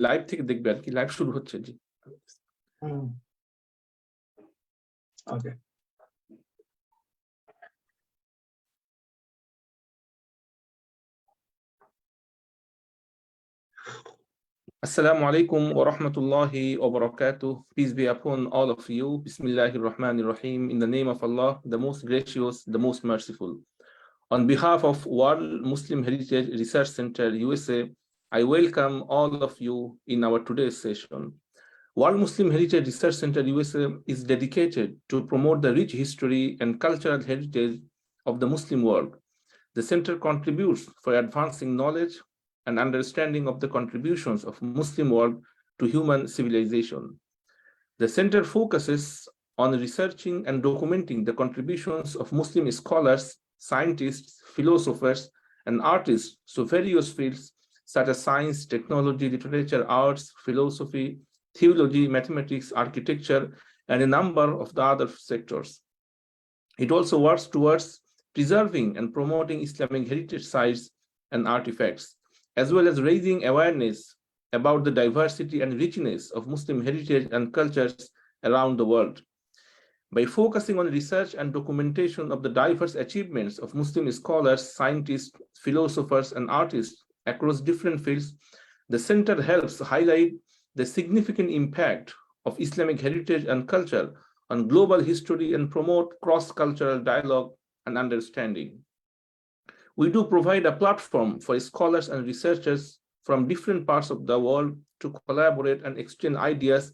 Live থেকে দেখবে আর কি, লাইভ শুরু হচ্ছে। জি ওকে। Assalamu alaikum wa rahmatullahi wa barakatuh. Peace be upon all of you. Bismillahir Rahmanir Rahim. In the name of Allah, the most gracious, the most merciful. On behalf of World Muslim Heritage Research Center, USA, I welcome all of you in our today's session. World Muslim Heritage Research Center, USA is dedicated to promote the rich history and cultural heritage of the Muslim world. The center contributes for advancing knowledge and understanding of the contributions of Muslim world to human civilization. The center focuses on researching and documenting the contributions of Muslim scholars, scientists, philosophers, and artists to various fields such as science, technology, literature, arts, philosophy, theology, mathematics, architecture, and a number of the other sectors. It also works towards preserving and promoting Islamic heritage sites and artifacts, as well as raising awareness about the diversity and richness of Muslim heritage and cultures around the world. By focusing on research and documentation of the diverse achievements of Muslim scholars, scientists, philosophers, and artists across different fields, the center helps highlight the significant impact of Islamic heritage and culture on global history and promote cross-cultural dialogue and understanding. We do provide a platform for scholars and researchers from different parts of the world to collaborate and exchange ideas,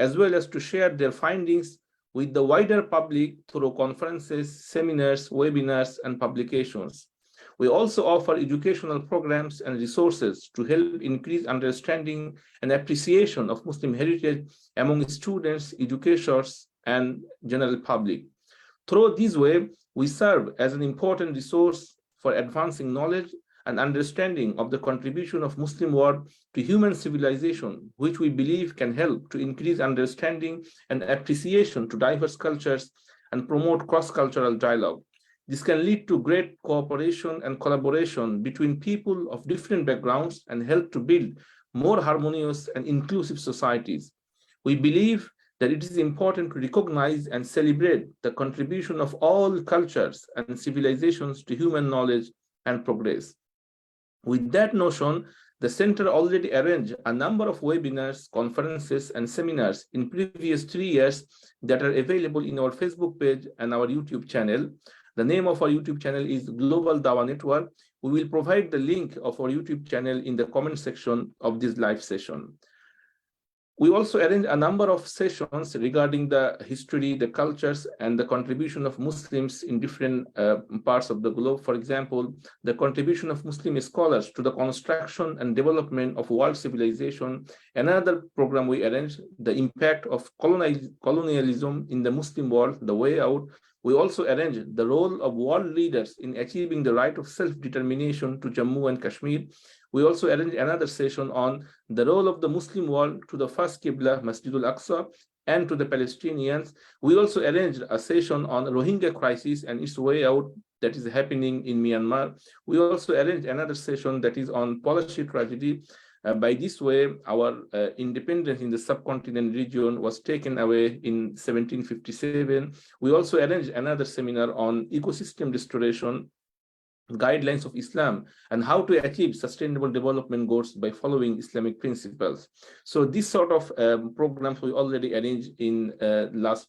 as well as to share their findings with the wider public through conferences, seminars, webinars, and publications. We also offer educational programs and resources to help increase understanding and appreciation of Muslim heritage among students, educators, and general public. Through this way, we serve as an important resource for advancing knowledge and understanding of the contribution of Muslim world to human civilization, which we believe can help to increase understanding and appreciation to diverse cultures and promote cross-cultural dialogue. This can lead to great cooperation and collaboration between people of different backgrounds and help to build more harmonious and inclusive societies. We believe that it is important to recognize and celebrate the contribution of all cultures and civilizations to human knowledge and progress. With that notion, the center already arranged a number of webinars, conferences, and seminars in previous 3 years that are available in our Facebook page and our YouTube channel. The name of our YouTube channel is Global Dawa Network. We will provide the link of our YouTube channel in the comment section of this live session. We also arrange a number of sessions regarding the history, the cultures, and the contribution of Muslims in different parts of the globe. For example, the contribution of Muslim scholars to the construction and development of world civilization. Another program we arrange, the impact of colonialism in the Muslim world, the way out. We also arrange the role of world leaders in achieving the right of self-determination to Jammu and Kashmir. We also arrange another session on the role of the Muslim world to the first Qibla, Masjid al-Aqsa, and to the Palestinians. We also arranged a session on Rohingya crisis and its way out that is happening in Myanmar. We also arranged another session that is on policy tragedy. By this way, our independence in the subcontinent region was taken away in 1757. We also arranged another seminar on ecosystem restoration, guidelines of Islam, and how to achieve sustainable development goals by following Islamic principles. So this sort of programs we already arranged in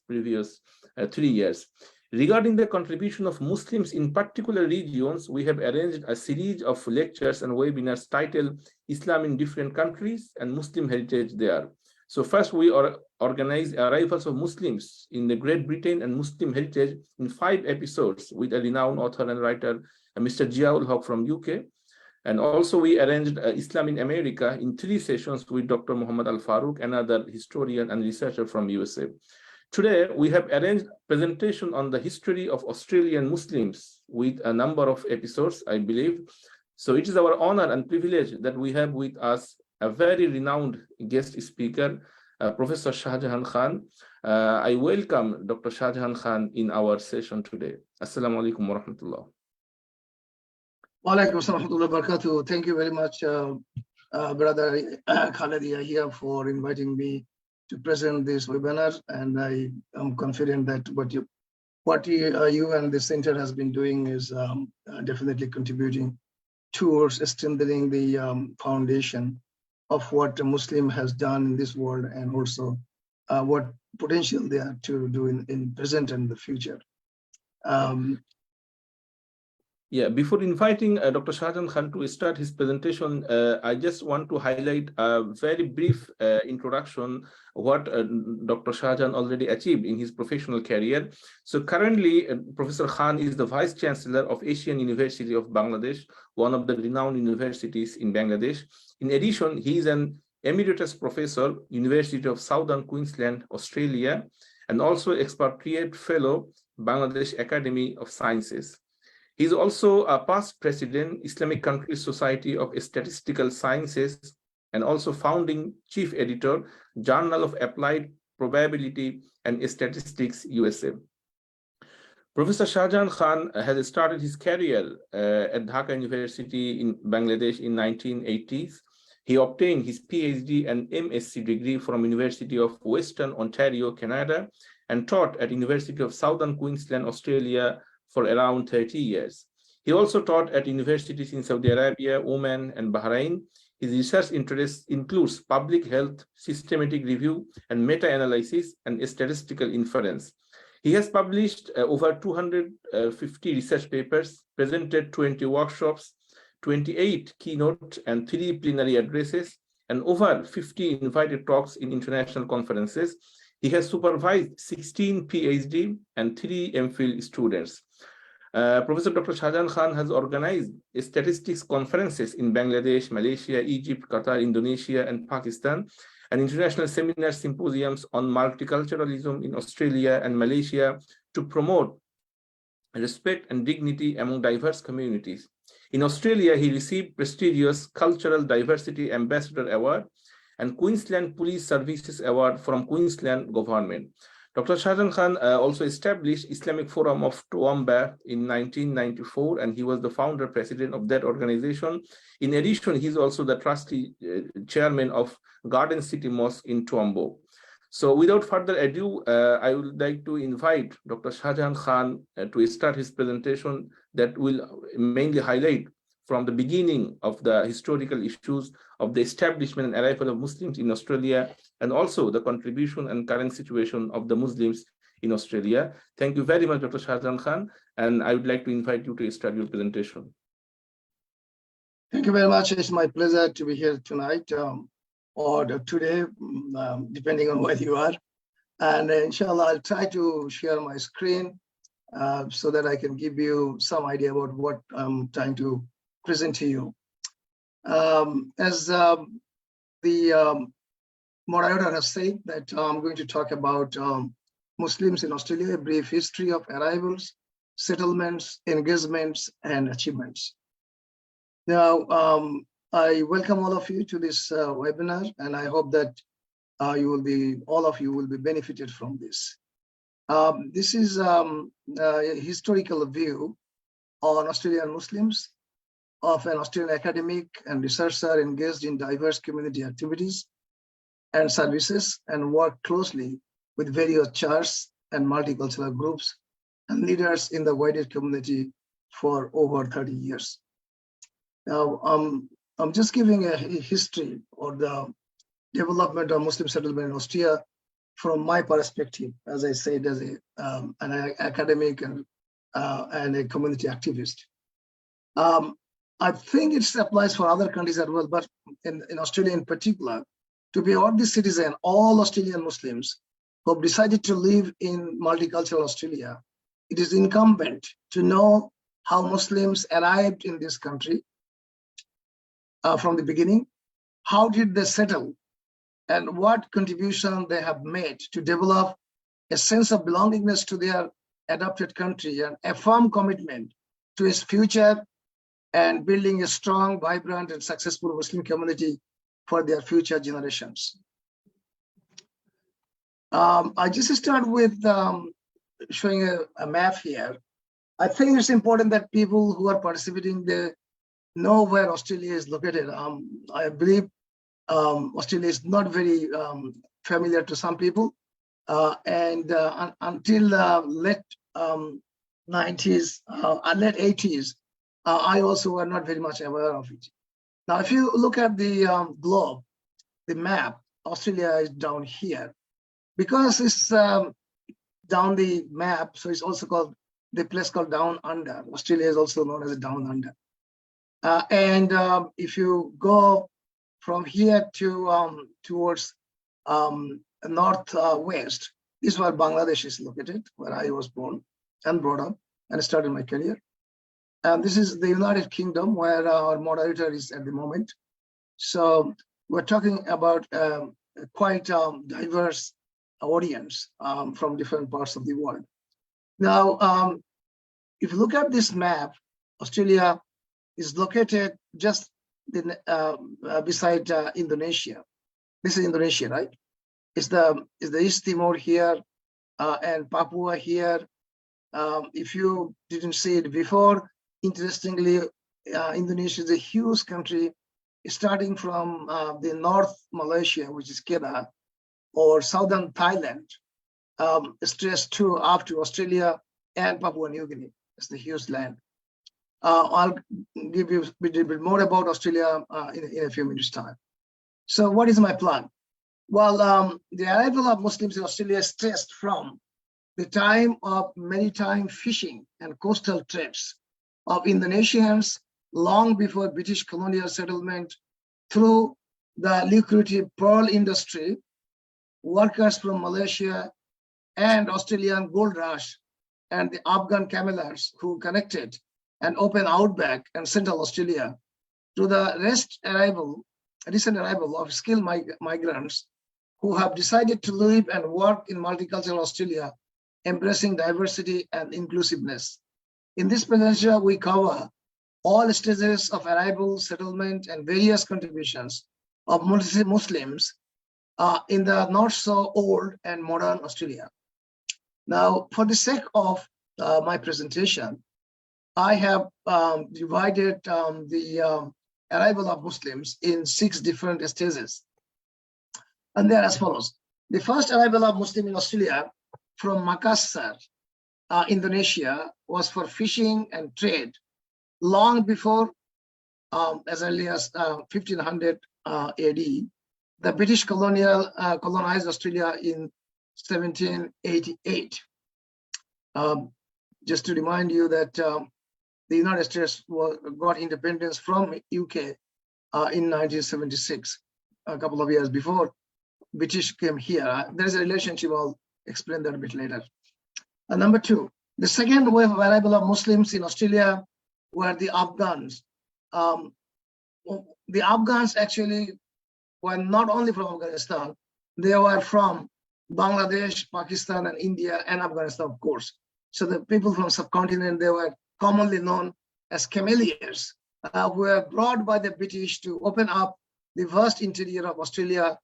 previous 3 years. Regarding the contribution of Muslims in particular regions, we have arranged a series of lectures and webinars titled Islam in Different Countries and Muslim Heritage There. So first, we organize arrivals of Muslims in the Great Britain and Muslim heritage in 5 episodes with a renowned author and writer, Mr. Jiaul Haq from UK. And also we arranged Islam in America in 3 sessions with Dr. Muhammad Al-Faruq, another historian and researcher from USA. Today, we have arranged presentation on the history of Australian Muslims with a number of episodes, I believe. So it is our honor and privilege that we have with us a very renowned guest speaker, Professor Shahjahan Khan. I welcome Dr. Shahjahan Khan in our session today. Assalamu alaikum wa rahmatullah. Wa alaikum assalam wa rahmatullahi wa barakatuh. Thank you very much, Brother Khaled here for inviting me to present this webinar, and I am confident that what you and the center has been doing is definitely contributing towards strengthening the foundation of what a Muslim has done in this world, and also what potential they are to do in present and the future. Yeah, before inviting Dr. Shahjahan Khan to start his presentation, I just want to highlight a very brief introduction what Dr. Shahjahan already achieved in his professional career. So currently, Professor Khan is the Vice-chancellor of Asian University of Bangladesh, one of the renowned universities in Bangladesh. In addition, he is an Emeritus Professor, University of Southern Queensland, Australia, and also expatriate fellow, Bangladesh Academy of Sciences. He is also a past president, Islamic Countries Society of Statistical Sciences, and also founding chief editor, Journal of Applied Probability and Statistics, USA. Professor Shahjahan Khan has started his career at Dhaka University in Bangladesh in 1980s. He obtained his PhD and MSc degree from University of Western Ontario, Canada, and taught at University of Southern Queensland, Australia, for around 30 years. He also taught at universities in Saudi Arabia, Oman, and Bahrain. His research interests includes public health, systematic review, and meta-analysis and statistical inference. He has published over 250 research papers, presented 20 workshops, 28 keynote and 3 plenary addresses, and over 50 invited talks in international conferences. He has supervised 16 PhD and 3 MPhil students. Professor Dr. Shahjahan Khan has organized statistics conferences in Bangladesh, Malaysia, Egypt, Qatar, Indonesia, and Pakistan, and international seminar symposiums on multiculturalism in Australia and Malaysia to promote respect and dignity among diverse communities. In Australia, he received prestigious Cultural Diversity Ambassador Award and Queensland Police Services Award from Queensland government. Dr. Shahjahan Khan also established Islamic Forum of Toowoomba in 1994, and he was the founder president of that organization. In addition, he's also the trustee chairman of Garden City Mosque in Toowoomba. So without further ado, I would like to invite Dr. Shahjahan Khan to start his presentation that will mainly highlight from the beginning of the historical issues of the establishment and arrival of Muslims in Australia, and also the contribution and current situation of the Muslims in Australia. Thank you very much, Dr. Shahjahan Khan, and I would like to invite you to start your presentation. Thank you very much. It's my pleasure to be here tonight or today, depending on where you are. And inshallah, I'll try to share my screen so that I can give you some idea about what I'm trying to present to you. As the moderator has said, that I'm going to talk about Muslims in Australia, a brief history of arrivals, settlements, engagements, and achievements. Now, I welcome all of you to this webinar, and I hope that all of you will be benefited from this. This is a historical view on Australian Muslims of an Australian academic and researcher engaged in diverse community activities and services, and work closely with various churches and multicultural groups and leaders in the wider community for over 30 years. Now, I'm just giving a history or the development of Muslim settlement in Austria from my perspective, as I said, as an academic and a community activist. I think it applies for other countries as well, but in Australia in particular, to be ordinary citizen, all Australian Muslims who have decided to live in multicultural Australia, it is incumbent to know how Muslims arrived in this country from the beginning. How did they settle, and what contribution they have made to develop a sense of belongingness to their adopted country and a firm commitment to its future, and building a strong, vibrant, and successful Muslim community for their future generations. I just start with showing a map here. I think it's important that people who are participating, they know where Australia is located. I believe Australia is not very familiar to some people. Until late 90s, late 80s, I also were not very much aware of it. Now, if you look at the globe, the map, Australia is down here. Because it's down the map, so it's also called the place called Down Under. Australia is also known as a Down Under. If you go from here to towards northwest, this is where Bangladesh is located, where I was born and brought up and started my career. And this is the United Kingdom, where our moderator is at the moment. So we're talking about a quite diverse audience from different parts of the world. Now, if you look at this map, Australia is located just beside Indonesia. This is Indonesia, right? Is the East Timor here and Papua here. If you didn't see it before, interestingly, Indonesia is a huge country, starting from the North Malaysia, which is Kedah, or southern Thailand, straight to up to Australia and Papua New Guinea. It's the huge land. I'll give you a bit more about Australia in a few minutes' time. So what is my plan? Well, the arrival of Muslims in Australia is traced from the time of maritime fishing and coastal trades of Indonesians long before British colonial settlement, through the lucrative pearl industry, workers from Malaysia and Australian gold rush, and the Afghan camelers who connected and open outback and central Australia, to the recent arrival of skilled migrants who have decided to live and work in multicultural Australia, embracing diversity and inclusiveness. In this presentation, we cover all stages of arrival, settlement, and various contributions of Muslims in the not so old and modern Australia. Now, for the sake of my presentation, I have divided the arrival of Muslims in 6 different stages. And they are as follows. The first arrival of Muslim in Australia from Makassar, Indonesia, was for fishing and trade long before, as early as 1500 AD. The British colonized Australia in 1788. Just to remind you that the United States got independence from UK in 1976, a couple of years before British came here. There is a relationship, I'll explain that a bit later. Number 2, the second wave of arrival of Muslims in Australia were the Afghans. The Afghans actually were not only from Afghanistan, they were from Bangladesh, Pakistan, and India, and Afghanistan, of course. So the people from subcontinent, they were commonly known as cameliers, who were brought by the British to open up the vast interior of Australia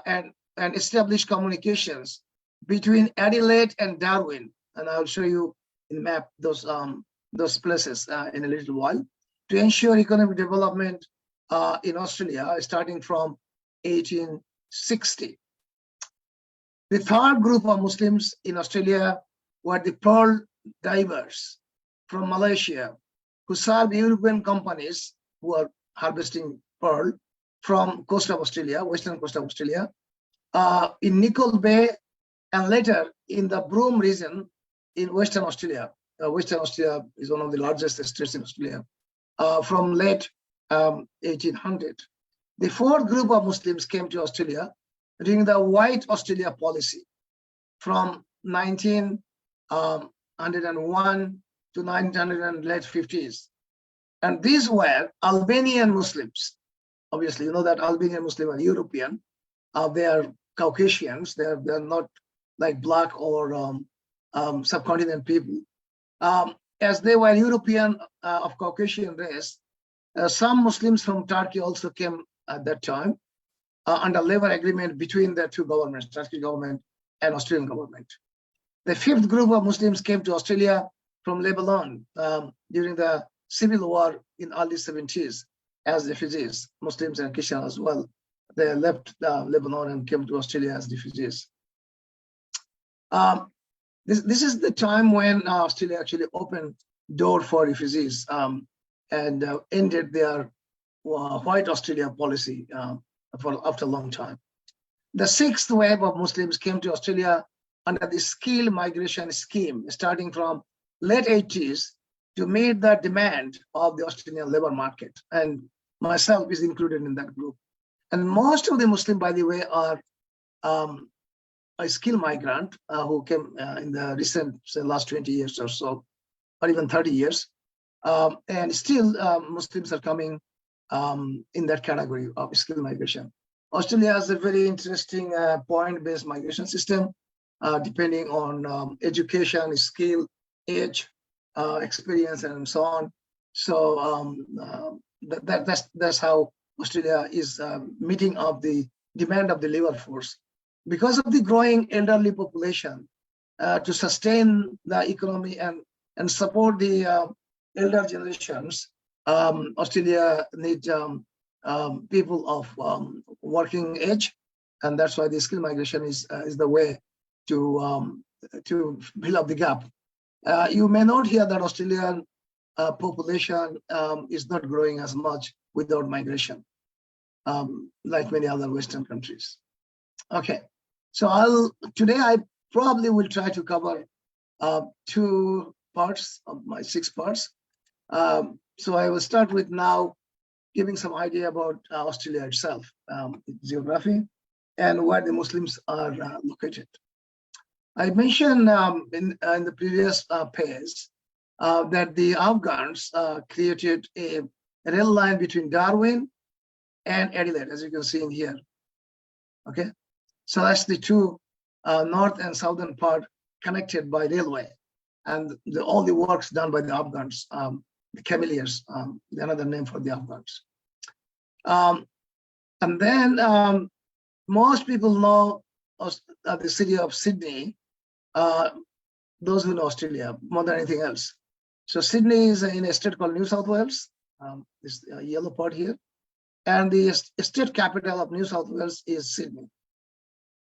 and establish communications between Adelaide and Darwin. And I'll show you in the map those places in a little while, to ensure economic development in Australia, starting from 1860. The third group of Muslims in Australia were the pearl divers from Malaysia, who served European companies who are harvesting pearl from coast of Australia, western coast of Australia, in Nicol Bay, and later in the Broome region in Western Australia. Western Australia is one of the largest states in Australia, from late 1800. The fourth group of Muslims came to Australia during the White Australia policy from 1901 to 1900 late 50s. And these were Albanian Muslims. Obviously, you know that Albanian Muslims are European. They are Caucasians. They're not like black or subcontinent people. As they were European of Caucasian race, some Muslims from Turkey also came at that time under labor agreement between the two governments, Turkish government and Australian government. The fifth group of Muslims came to Australia from Lebanon during the civil war in early 70s as refugees, Muslims and Christians as well. They left Lebanon and came to Australia as refugees. This is the time when Australia actually opened door for refugees and ended their white Australia policy after a long time. The sixth wave of Muslims came to Australia under the skilled migration scheme, starting from late 80s to meet the demand of the Australian labor market. And myself is included in that group. And most of the Muslims, by the way, are a skilled migrant who came in the recent, say, last 20 years or so, or even 30 years. And still Muslims are coming in that category of skilled migration. Australia has a very interesting point-based migration system, depending on education, skill, age, experience, and so on. So that's how Australia is meeting up the demand of the labor force. Because of the growing elderly population, to sustain the economy and support the elder generations, Australia needs people of working age, and that's why the skill migration is the way to fill up the gap. You may note here that Australian population is not growing as much without migration, like many other Western countries. Okay, so today I probably will try to cover 2 parts of my 6 parts. So I will start with now giving some idea about Australia itself, geography, and where the Muslims are located. I mentioned in the previous page that the Afghans created a rail line between Darwin and Adelaide, as you can see in here. Okay, so that's the 2 north and southern part connected by railway, and all the works done by the Afghans, the Cameliers, another name for the Afghans. And then most people know the city of Sydney, those who know Australia more than anything else. So Sydney is in a state called New South Wales, this yellow part here, and the state capital of New South Wales is Sydney.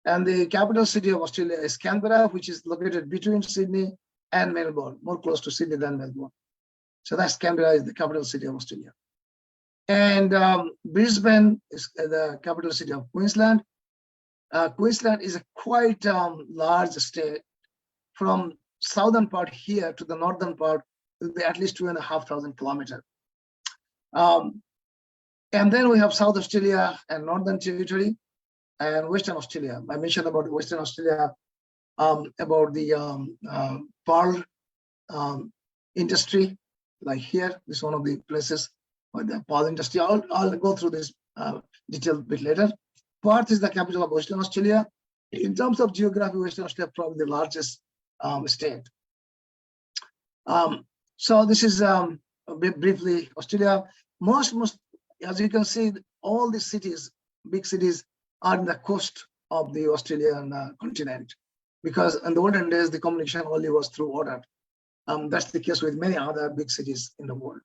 And the capital city of Australia is Canberra, which is located between Sydney and Melbourne, more close to Sydney than Melbourne. So that's Canberra is the capital city of Australia. And Brisbane is the capital city of Queensland. Queensland is a quite large state. From southern part here to the northern part will be at least 2,500 kilometers. And then we have South Australia and Northern Territory and Western Australia. I mentioned about Western Australia, about the pearl industry, like here. This is one of the places for the pearl industry. I'll go through this detail a bit later. Perth is the capital of Western Australia. In terms of geography, Western Australia is probably the largest state. So this is briefly Australia. Most, as you can see, all the cities, big cities, are in the coast of the Australian continent, because in the olden days the communication only was through water. That's the case with many other big cities in the world.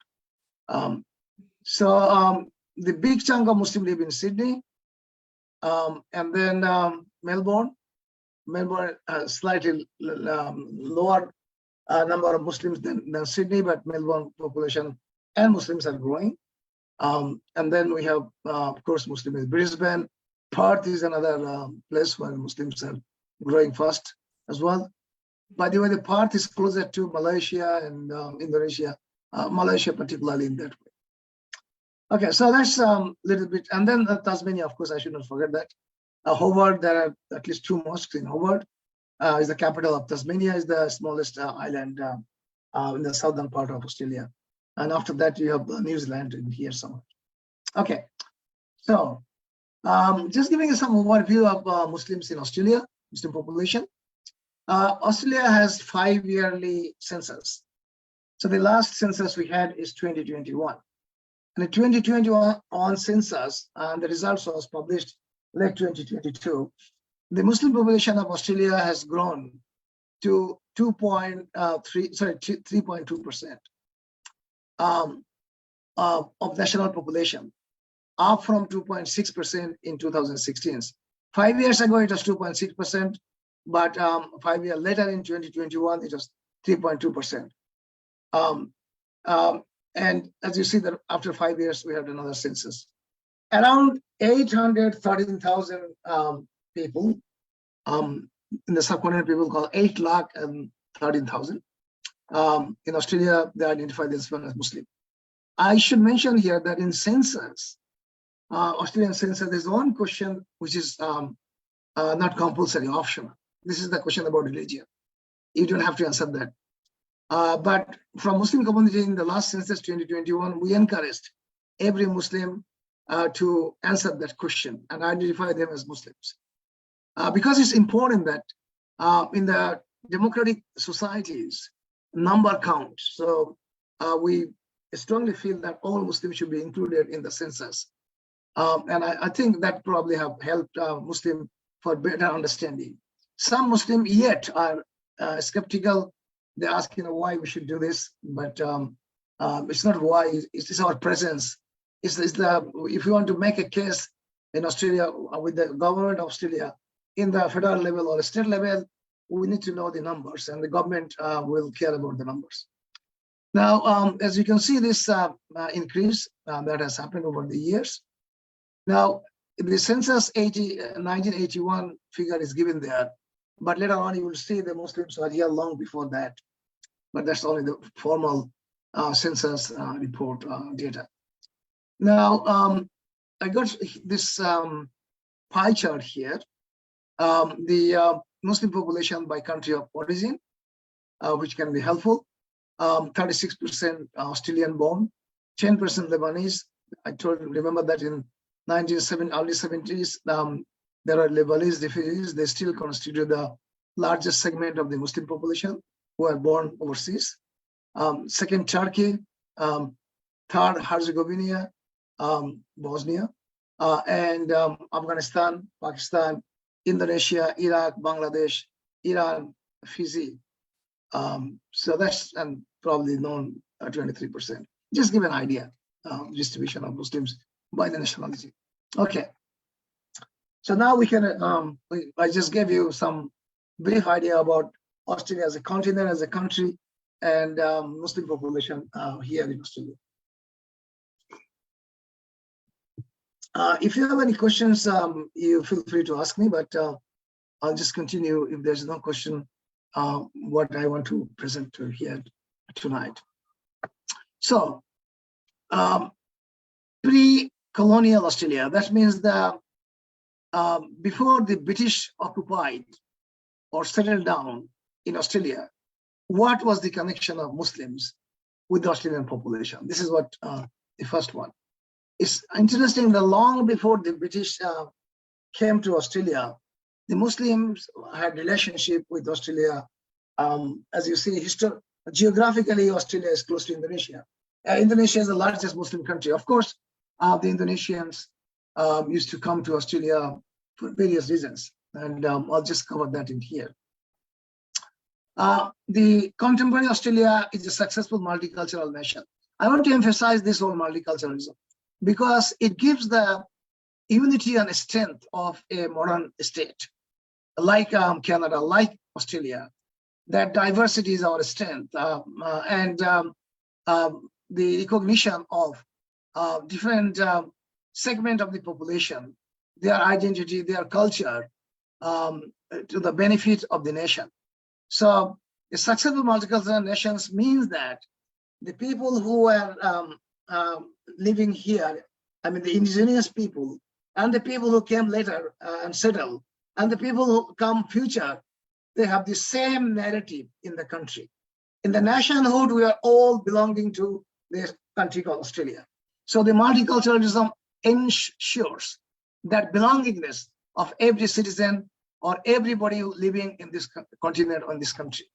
So the big chunk of Muslims live in Sydney, and then Melbourne. Melbourne slightly lower number of Muslims than Sydney, but Melbourne population and Muslims are growing. And then we have, of course, Muslims in Brisbane. Perth is another place where Muslims are growing fast as well. By the way, the Perth is closer to Malaysia and Indonesia, Malaysia particularly in that way. Okay, so that's a little bit, and then Tasmania, of course, I should not forget that. Hobart, there are at least 2 mosques in Hobart. Is the capital of Tasmania, is the smallest island in the southern part of Australia. And after that, you have New Zealand in here somewhere. Okay, so just giving you some overview of Muslims in Australia, Muslim population. Australia has 5 yearly census. So the last census we had is 2021. And the 2021 census, and the results was published late 2022. The Muslim population of Australia has grown to 3.2% of national population. up from 2.6% in 2016. 5 years ago, it was 2.6%, but 5 years later in 2021, it was 3.2%. And as you see that after 5 years, we had another census. Around 813,000 people, in the subcontinent, people call 813,000. In Australia, they identify themselves as Muslim. I should mention here that in census, Australian census, there's one question which is not compulsory, optional. This is the question about religion. You don't have to answer that. But from Muslim community in the last census 2021, we encouraged every Muslim to answer that question and identify them as Muslims. Because it's important that in the democratic societies, number counts. So we strongly feel that all Muslims should be included in the census. And I think that probably have helped Muslim for better understanding. Some Muslim yet are skeptical. They ask, why we should do this, but it's not why. It's our presence. It's if you want to make a case in Australia with the government of Australia in the federal level or state level, we need to know the numbers, and the government will care about the numbers. Now, as you can see, this increase that has happened over the years. Now, the census 1981 figure is given there, but later on you will see the Muslims are here long before that. But that's only the formal census report data. Now, I got this pie chart here. The Muslim population by country of origin, which can be helpful. 36% Australian born, 10% Lebanese. Remember that in early 70s, there are Lebanese refugees. They still constitute the largest segment of the Muslim population who are born overseas. Second, Turkey. Third, Herzegovina, Bosnia, and Afghanistan, Pakistan, Indonesia, Iraq, Bangladesh, Iran, Fiji. So that's probably known 23%. Just give an idea distribution of Muslims by the nationality. Okay. So now we can, I just gave you some brief idea about Australia as a continent, as a country, and Muslim population here in Australia. If you have any questions, you feel free to ask me, but I'll just continue if there's no question, what I want to present to here tonight. So, pre-colonial Australia, that means the before the British occupied or settled down in Australia, what was the connection of Muslims with the Australian population? This is what the first one. It's interesting that long before the British came to Australia, the Muslims had relationship with Australia. As you see, geographically, Australia is close to Indonesia. Indonesia is the largest Muslim country. Of course, the Indonesians used to come to Australia for various reasons, and I'll just cover that in here. The contemporary Australia is a successful multicultural nation. I want to emphasize this whole multiculturalism because it gives the unity and strength of a modern state, like Canada, like Australia. That diversity is our strength, and the recognition of different segment of the population, their identity, their culture, to the benefit of the nation. So a successful multicultural nations means that the people who are living here, I mean the indigenous people, and the people who came later and settled, and the people who come future, they have the same narrative in the country. In the nationhood, we are all belonging to this country called Australia. So the multiculturalism ensures that belongingness of every citizen or everybody living in this continent or in this country.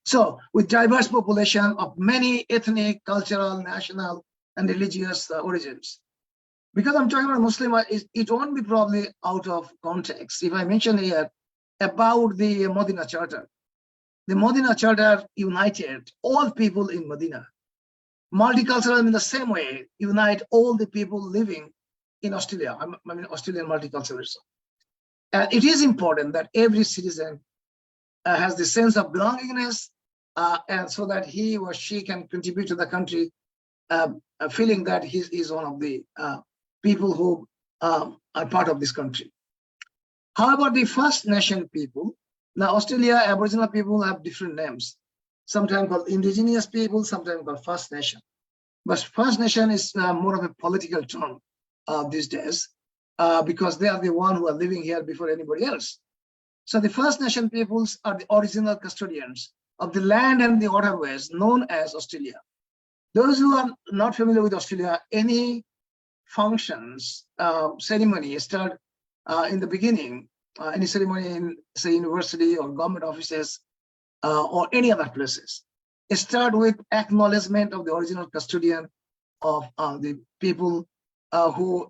So with diverse population of many ethnic, cultural, national, and religious origins. Because I'm talking about Muslim, it won't be probably out of context if I mention here about the Medina Charter. The Medina Charter united all people in Medina. Multiculturalism in the same way unite all the people living in Australia. I mean Australian multiculturalism. And it is important that every citizen has the sense of belongingness, and so that he or she can contribute to the country, feeling that he is one of the people who are part of this country. How about the First Nation people? Now, Australia Aboriginal people have different names, sometimes called Indigenous people, sometimes called First Nation. But First Nation is more of a political term these days, because they are the one who are living here before anybody else. So the First Nation peoples are the original custodians of the land and the waterways known as Australia. Those who are not familiar with Australia, any functions, ceremony start in the beginning, any ceremony in, say, university or government offices or any other places, start with acknowledgement of the original custodian of the people whose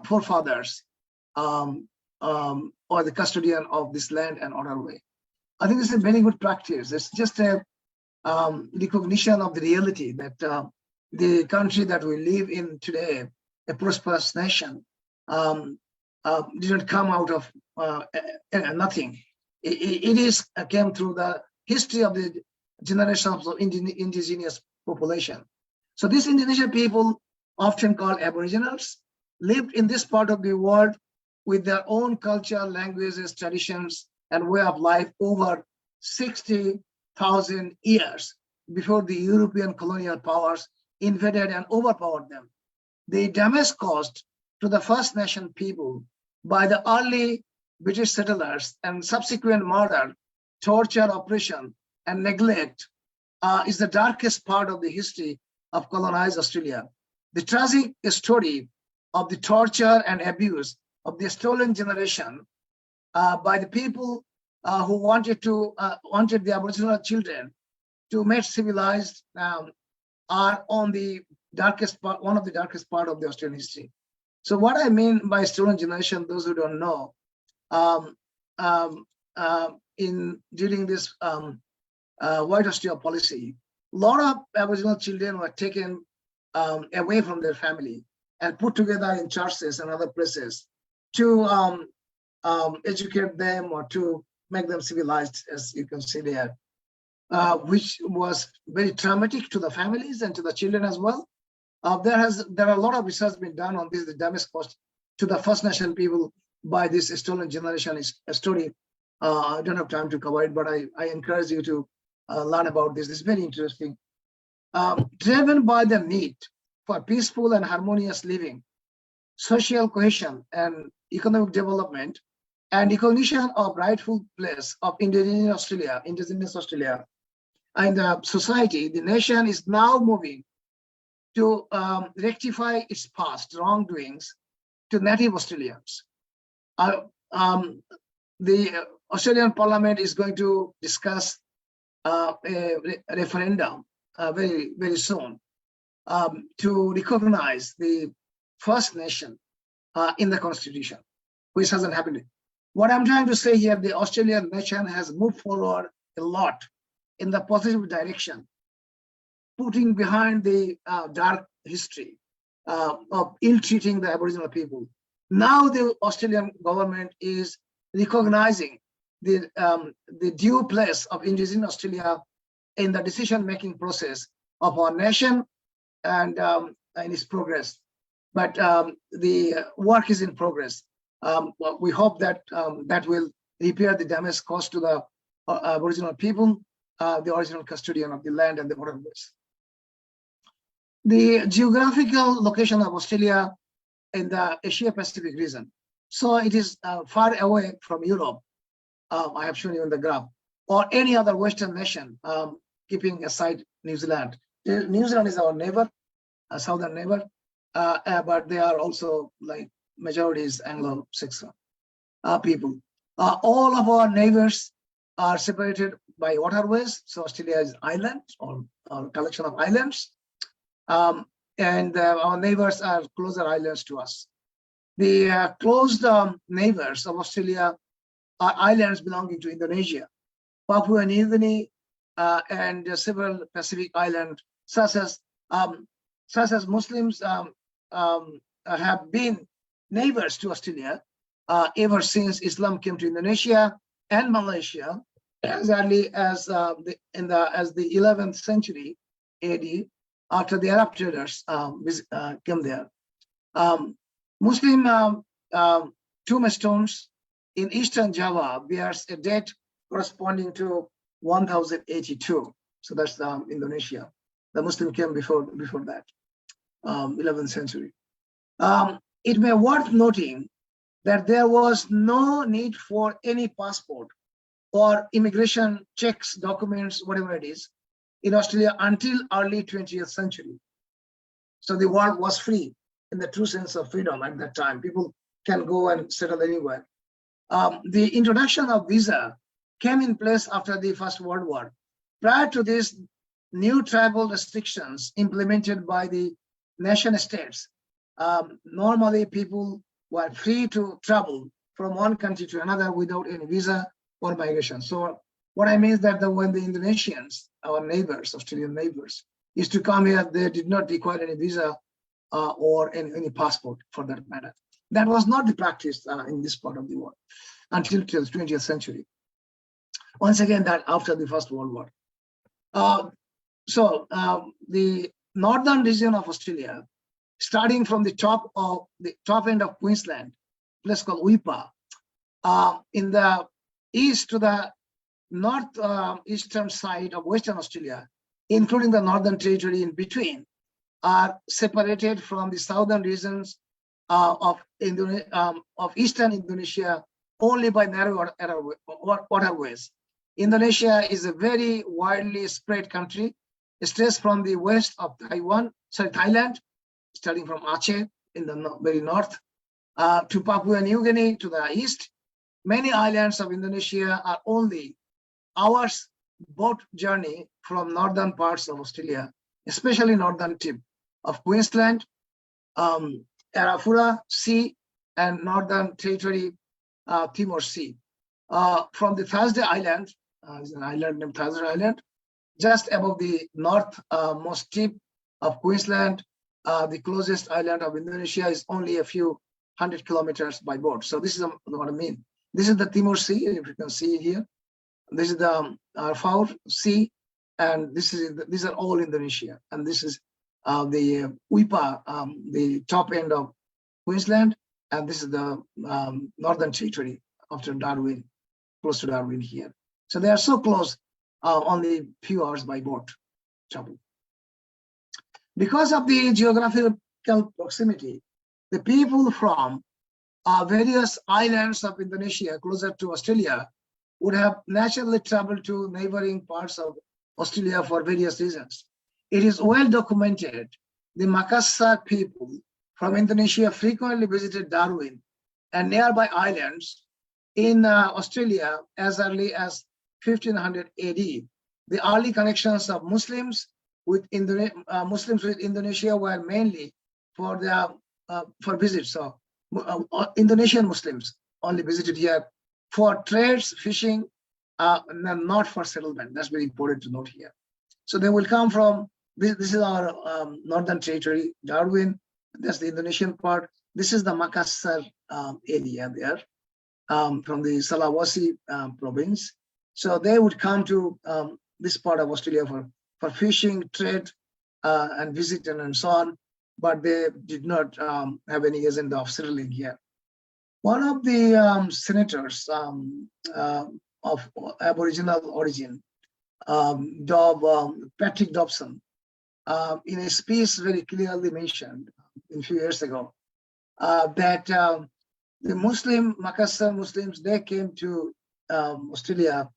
forefathers or the custodian of this land and waterway. I think this is a very good practice. It's just a recognition of the reality that the country that we live in today, a prosperous nation, didn't come out of nothing. It came through the history of the generations of indigenous population. So these indigenous people, often called Aboriginals, lived in this part of the world with their own culture, languages, traditions, and way of life over 60,000 years before the European colonial powers invaded and overpowered them. The damage caused to the First Nation people by the early British settlers and subsequent murder, torture, oppression, and neglect is the darkest part of the history of colonized Australia. The tragic story of the torture and abuse of the stolen generation by the people who wanted the Aboriginal children to make civilized are on the darkest part, one of the darkest part of the Australian history. So what I mean by stolen generation, those who don't know, during this White Australia policy, a lot of Aboriginal children were taken away from their family and put together in churches and other places to educate them or to make them civilized, as you can see there, which was very traumatic to the families and to the children as well. There are a lot of research been done on this, the damage caused to the First Nation people by this stolen generation is a story. I don't have time to cover it, but I encourage you to learn about this. It's very interesting. Driven by the need for peaceful and harmonious living, social cohesion and economic development, and recognition of rightful place of indigenous Australia in the society, the nation is now moving to rectify its past wrongdoings to Native Australians. The Australian Parliament is going to discuss a referendum very, very soon to recognize the First Nation in the Constitution, which hasn't happened. What I'm trying to say here, the Australian nation has moved forward a lot in the positive direction, putting behind the dark history of ill-treating the Aboriginal people. Now the Australian government is recognizing the due place of Indigenous Australia in the decision-making process of our nation and in its progress. But the work is in progress. We hope that that will repair the damage caused to the Aboriginal people, the original custodian of the land and the waterways. The geographical location of Australia in the Asia-Pacific region. So it is far away from Europe, I have shown you in the graph, or any other Western nation, keeping aside New Zealand. New Zealand is our neighbor, a southern neighbor, but they are also like majorities Anglo-Saxon people. All of our neighbors are separated by waterways. So Australia is island or a collection of islands. And our neighbors are closer islands to us. The closed neighbors of Australia are islands belonging to Indonesia, Papua New Guinea, and several Pacific islands, such as Muslims have been neighbors to Australia ever since Islam came to Indonesia and Malaysia as early as the 11th century AD, after the Arab traders came there. Muslim tombstones in Eastern Java bears a date corresponding to 1082. So that's Indonesia. The Muslim came before that, 11th century. It may worth noting that there was no need for any passport or immigration checks, documents, whatever it is, in Australia until early 20th century. So the world was free in the true sense of freedom at that time. People can go and settle anywhere. The introduction of visa came in place after the First World War. Prior to this, new travel restrictions implemented by the nation states. Normally, people were free to travel from one country to another without any visa or migration. So what I mean is that when the Indonesians, our neighbors, Australian neighbors, used to come here, they did not require any visa or any passport for that matter. That was not the practice in this part of the world until the 20th century. Once again, that after the First World War. The northern region of Australia, starting from the top end of Queensland, a place called Weipa, in the east to the north eastern side of Western Australia, including the Northern Territory in between, are separated from the southern regions of eastern Indonesia only by narrow waterways. Indonesia is a very widely spread country. It stretches from the west of Thailand, starting from Aceh in the very north, to Papua New Guinea to the east. Many islands of Indonesia are only hours boat journey from northern parts of Australia, especially northern tip of Queensland, Arafura Sea, and Northern Territory, Timor Sea. From the Thursday Island, is an island named Thursday Island, just above the northmost tip of Queensland, the closest island of Indonesia is only a few 100 kilometers by boat. So this is what I mean. This is the Timor Sea, if you can see it here. This is the Arafura Sea, and these are all Indonesia. And this is the Weipa, the top end of Queensland, and this is the Northern Territory after Darwin, close to Darwin here. So they are so close, only a few hours by boat travel. Because of the geographical proximity, the people from various islands of Indonesia closer to Australia would have naturally traveled to neighboring parts of Australia for various reasons. It is well documented the Makassar people from Indonesia frequently visited Darwin and nearby islands in Australia as early as 1500 AD. The early connections of Muslims with Indonesia were mainly for visits. So Indonesian Muslims only visited here for trades, fishing, not for settlement. That's very important to note here. So they will come from, this is our Northern Territory, Darwin. That's the Indonesian part. This is the Makassar area there, from the Sulawesi province. So they would come to this part of Australia for fishing, trade, and visit and so on, but they did not have any agenda of settling here. One of the senators of Aboriginal origin, Patrick Dobson, in a speech very clearly mentioned a few years ago that the Makassar Muslims, they came to Australia,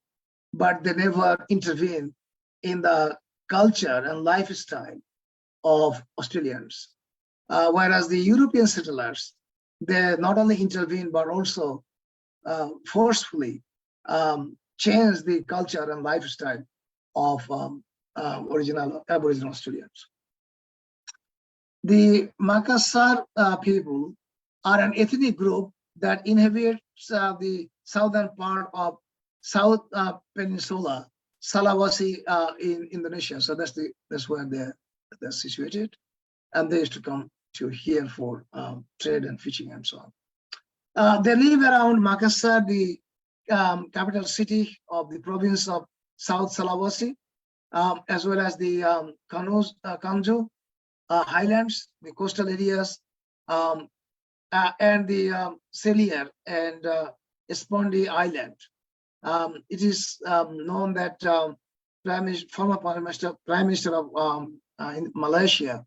but they never intervened in the culture and lifestyle of Australians. Whereas the European settlers, they not only intervened, but also forcefully changed the culture and lifestyle of Aboriginal Australians. The Makassar people are an ethnic group that inhabits the southern part of South Peninsula Sulawesi in Indonesia. So that's where they're situated, and they used to come to here for trade and fishing and so on. They live around Makassar, the capital city of the province of South Sulawesi, as well as the Kanju highlands, the coastal areas, and the Selir and Espondi Island. It is known that former Prime Minister of in Malaysia,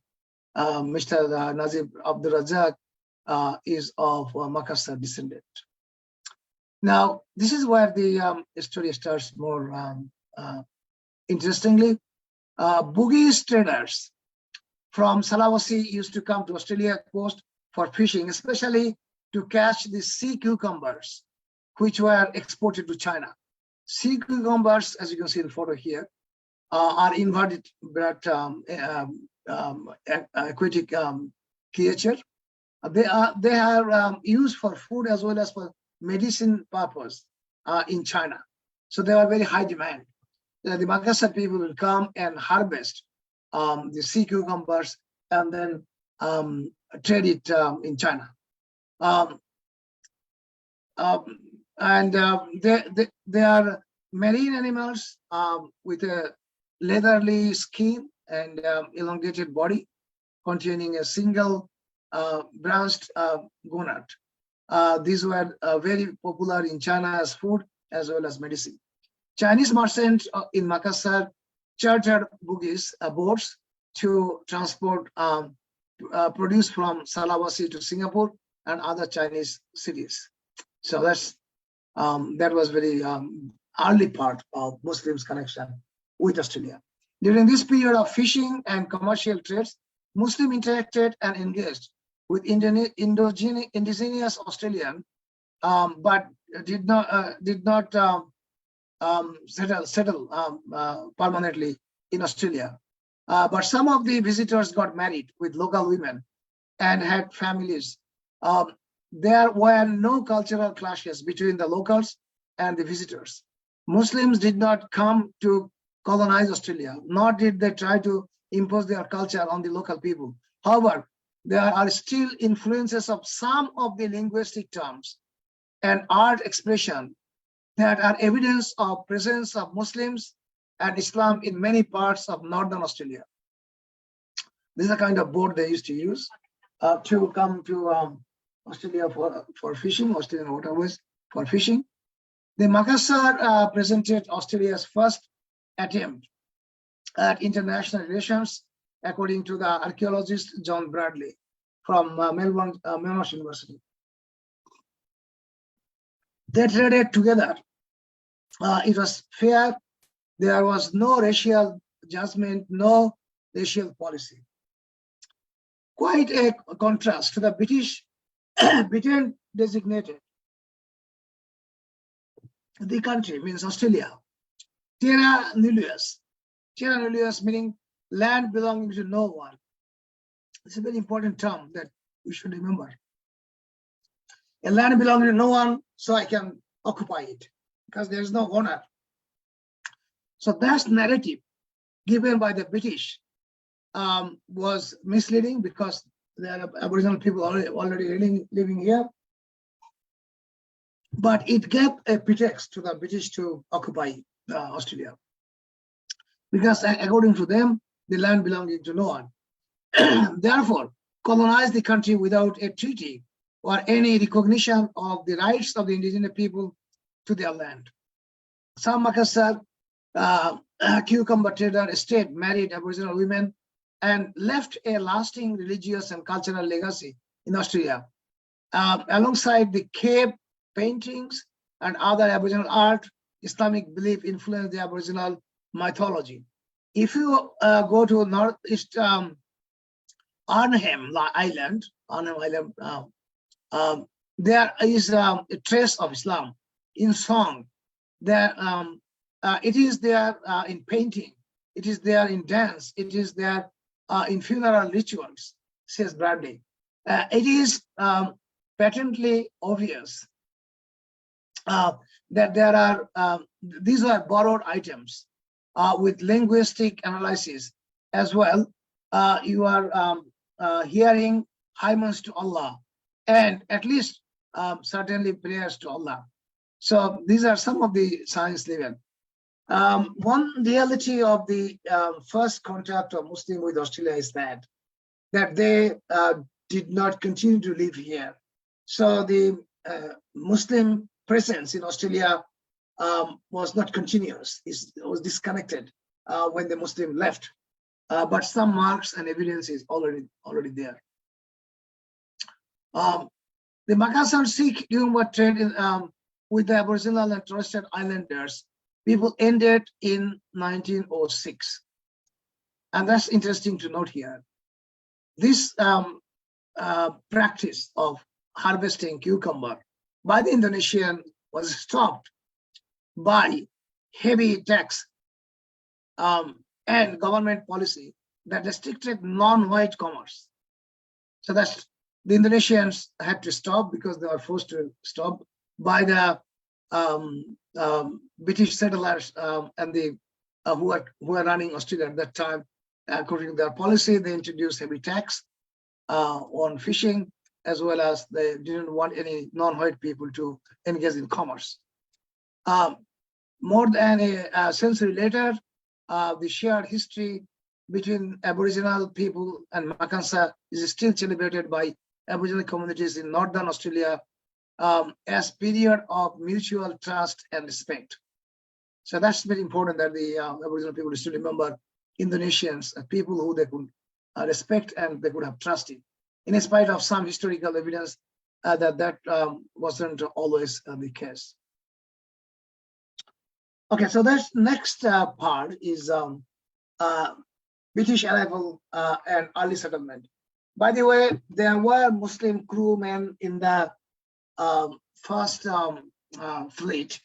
Mr. Najib Abdul Razak, is of Makassar descendant. Now, this is where the story starts more interestingly. Bugis traders from Sulawesi used to come to Australia coast for fishing, especially to catch the sea cucumbers, which were exported to China. Sea cucumbers, as you can see in the photo here, are invertebrate aquatic creature. They are used for food as well as for medicine purpose in China. So they are very high demand. The Makassar people will come and harvest the sea cucumbers and then trade it in China. They are marine animals with a leathery skin and elongated body containing a single branched gonad. These were very popular in China as food as well as medicine. Chinese merchants in Makassar chartered Bugis boats to transport produce from Sulawesi to Singapore and other Chinese cities. So that was very early part of Muslims' connection with Australia. During this period of fishing and commercial trades, Muslims interacted and engaged with indigenous Australian, but did not settle permanently in Australia. But some of the visitors got married with local women and had families. There were no cultural clashes between the locals and the visitors. Muslims did not come to colonize Australia, nor did they try to impose their culture on the local people. However, there are still influences of some of the linguistic terms and art expression that are evidence of presence of Muslims and Islam in many parts of Northern Australia. This is a kind of boat they used to use to come to Australia for fishing, Australian waterways for fishing. The Makassar presented Australia's first attempt at international relations, according to the archaeologist John Bradley from Melbourne University. They traded together. It was fair. There was no racial judgment, no racial policy. Quite a contrast to the British. Britain designated the country, means Australia, terra nullius. Terra nullius meaning land belonging to no one. It's a very important term that we should remember. A land belonging to no one, so I can occupy it because there is no owner. So that narrative given by the British was misleading because there are Aboriginal people already living here. But it gave a pretext to the British to occupy Australia. Because according to them, the land belonging to no one. Therefore, colonize the country without a treaty or any recognition of the rights of the indigenous people to their land. Some Makassar cucumber trader stayed, married Aboriginal women, and left a lasting religious and cultural legacy in Australia. Alongside the cave paintings and other Aboriginal art, Islamic belief influenced the Aboriginal mythology. If you go to northeast Arnhem Island, there is a trace of Islam in song. There, it is there in painting. It is there in dance. It is there in funeral rituals, says Bradley. It is patently obvious that there are these are borrowed items with linguistic analysis as well. You are hearing hymns to Allah and at least certainly prayers to Allah. So these are some of the science level. One reality of the first contact of Muslim with Australia is that they did not continue to live here. So the Muslim presence in Australia was not continuous. It was disconnected when the Muslim left. But some marks and evidence is already there. The Makassar Sikh humor trade with the Aboriginal and Torres Strait Islanders people ended in 1906. And that's interesting to note here. This practice of harvesting cucumber by the Indonesian was stopped by heavy tax and government policy that restricted non-white commerce. So that's the Indonesians had to stop because they were forced to stop by the British settlers and the who were running Australia at that time. According to their policy, they introduced heavy tax on fishing, as well as they didn't want any non-white people to engage in commerce. More than a century later, the shared history between Aboriginal people and Makassar is still celebrated by Aboriginal communities in Northern Australia as period of mutual trust and respect. So that's very important that the Aboriginal people still remember Indonesians, people who they could respect and they could have trusted, in spite of some historical evidence that wasn't always the case. Okay, so that's next part is British arrival and early settlement. By the way, there were Muslim crewmen in the first fleet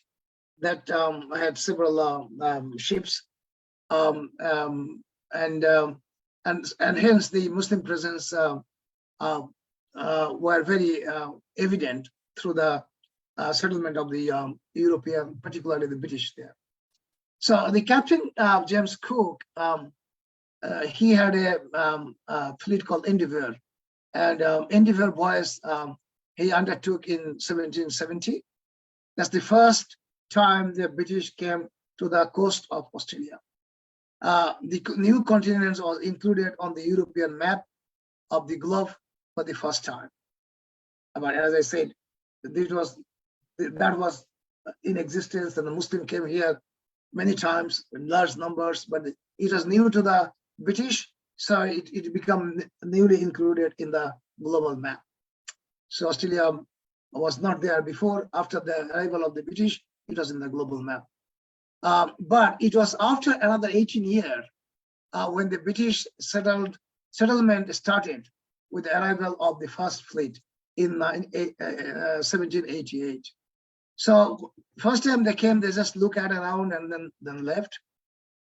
that had several ships, and hence the Muslim presence were very evident through the settlement of the European, particularly the British there. So the Captain James Cook, he had a fleet called Endeavour, and Endeavour voyage he undertook in 1770. That's the first time the British came to the coast of Australia. The new continent was included on the European map of the globe for the first time. But as I said, that was in existence, and the Muslim came here many times in large numbers, but it was new to the British, so it became newly included in the global map. So Australia was not there before. After the arrival of the British, it was in the global map. But it was after another 18 years when the British settlement started with the arrival of the first fleet in 1788. So first time they came, they just look at around and then left.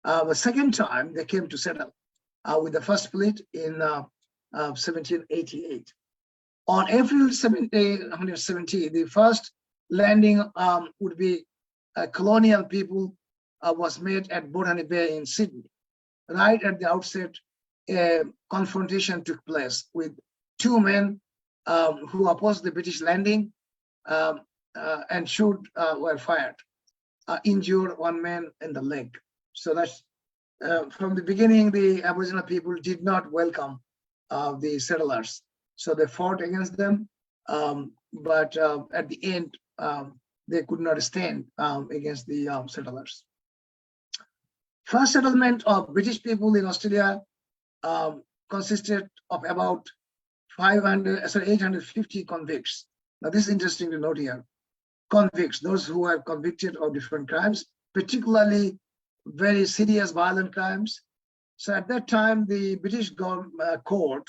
The second time they came to settle with the first fleet in 1788. On April 1770, the first landing would be colonial people was made at Botany Bay in Sydney. Right at the outset, a confrontation took place with two men who opposed the British landing and were fired, injured one man in the leg. So that's from the beginning, the Aboriginal people did not welcome the settlers. So they fought against them, but at the end, they could not stand against the settlers. First settlement of British people in Australia consisted of about 850 convicts. Now this is interesting to note here. Convicts, those who are convicted of different crimes, particularly very serious violent crimes. So at that time, the British court,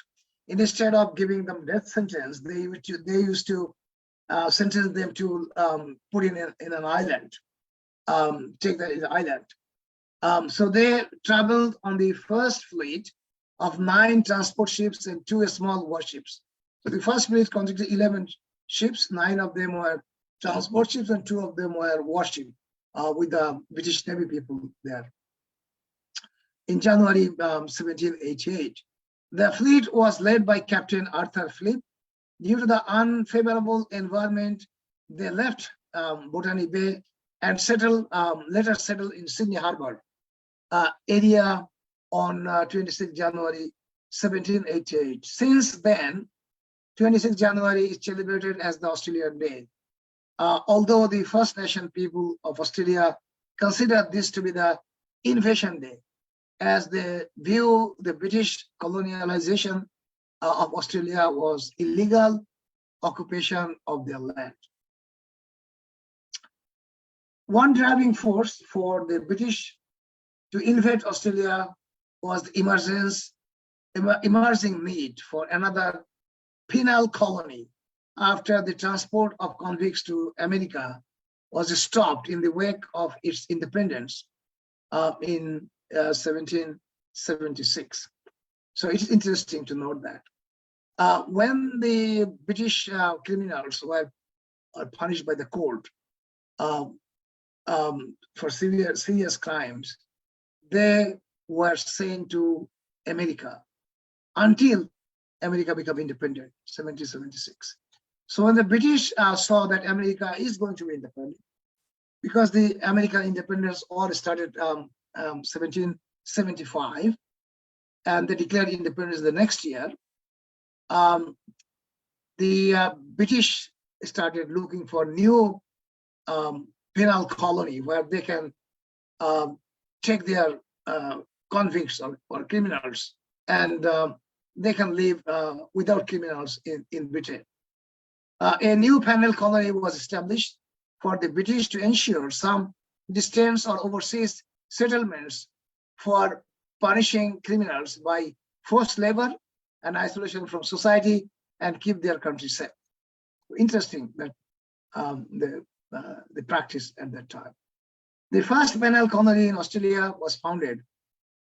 instead of giving them death sentence, they used to sentence them to put in an island, take that in the island. So they traveled on the first fleet of 9 transport ships and 2 small warships. So the first fleet consisted of 11 ships, 9 of them were transport ships and 2 of them were warships with the British Navy people there. in January 1788. The fleet was led by Captain Arthur Phillip. Due to the unfavorable environment, they left Botany Bay and later settled in Sydney Harbour area on 26 January 1788. Since then, 26 January is celebrated as the Australian Day. Although the First Nation people of Australia consider this to be the Invasion Day, as they view the British colonialization of Australia was illegal occupation of their land. One driving force for the British to invade Australia was the emerging need for another penal colony after the transport of convicts to America was stopped in the wake of its independence in 1776. So it's interesting to note that when the British criminals were punished by the court for serious crimes, they were sent to America until America became independent, 1776. So when the British saw that America is going to be independent, because the American independence all started 1775, and they declared independence the next year, the British started looking for new penal colony where they can take their convicts or criminals, and they can live without criminals in Britain. A new penal colony was established for the British to ensure some distant or overseas settlements for punishing criminals by forced labor and isolation from society and keep their country safe. Interesting that the practice at that time. The first penal colony in Australia was founded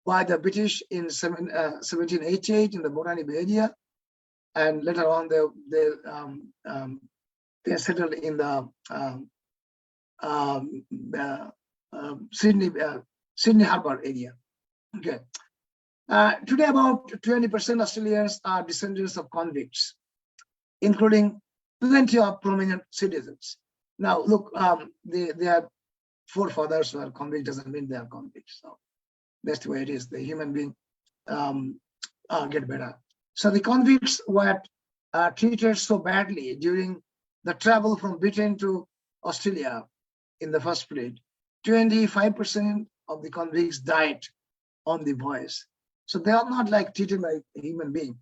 by the British in 1788 in the Botany Bay area, and later on they settled in the Sydney Harbour area. Okay. Today, about 20% Australians are descendants of convicts, including plenty of prominent citizens. Now, look, their forefathers were convicts doesn't mean they are convicts. So that's the way it is. The human being get better. So the convicts were treated so badly during the travel from Britain to Australia in the first fleet. 25% of the convicts died on the voyage. So they are not like treated like a human being.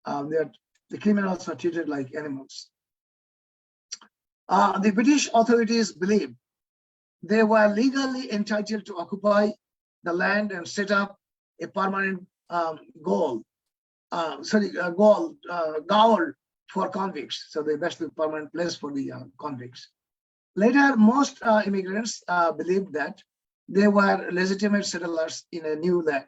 The criminals are treated like animals. The British authorities believed they were legally entitled to occupy the land and set up a permanent gaol for convicts. So that's the permanent place for the convicts. Later, most immigrants believed that they were legitimate settlers in a new land.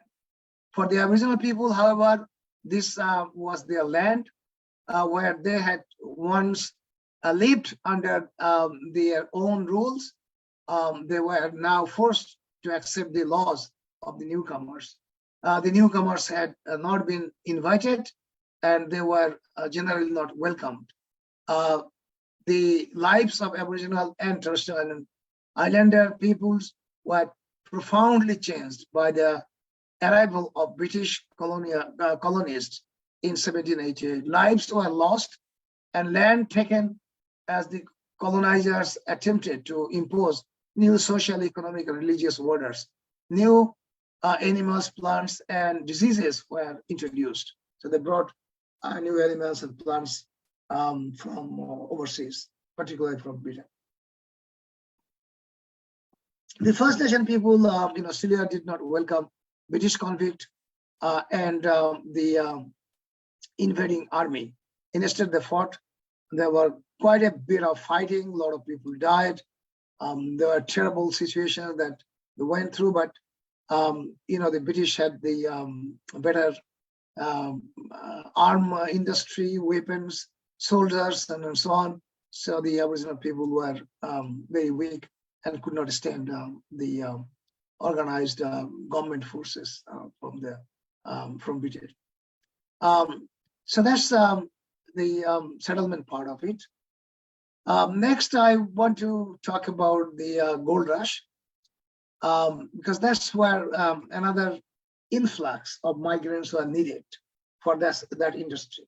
For the Aboriginal people, however, this was their land where they had once lived under their own rules. They were now forced to accept the laws of the newcomers. The newcomers had not been invited, and they were generally not welcomed. The lives of Aboriginal and Torres Strait Islander peoples were profoundly changed by the arrival of British colonists in 1788. Lives were lost and land taken as the colonizers attempted to impose new social, economic, and religious orders. New animals, plants, and diseases were introduced. So they brought new animals and plants from overseas, particularly from Britain. The First Nation people in Australia did not welcome British convict and the invading army. Instead, they fought. There were quite a bit of fighting. A lot of people died. There were terrible situations that they went through, but the British had the better arm industry, weapons, soldiers, and so on. So the Aboriginal people were very weak and could not stand the organized government forces from Britain. So that's the settlement part of it. Next, I want to talk about the gold rush, because that's where another influx of migrants were needed for that industry.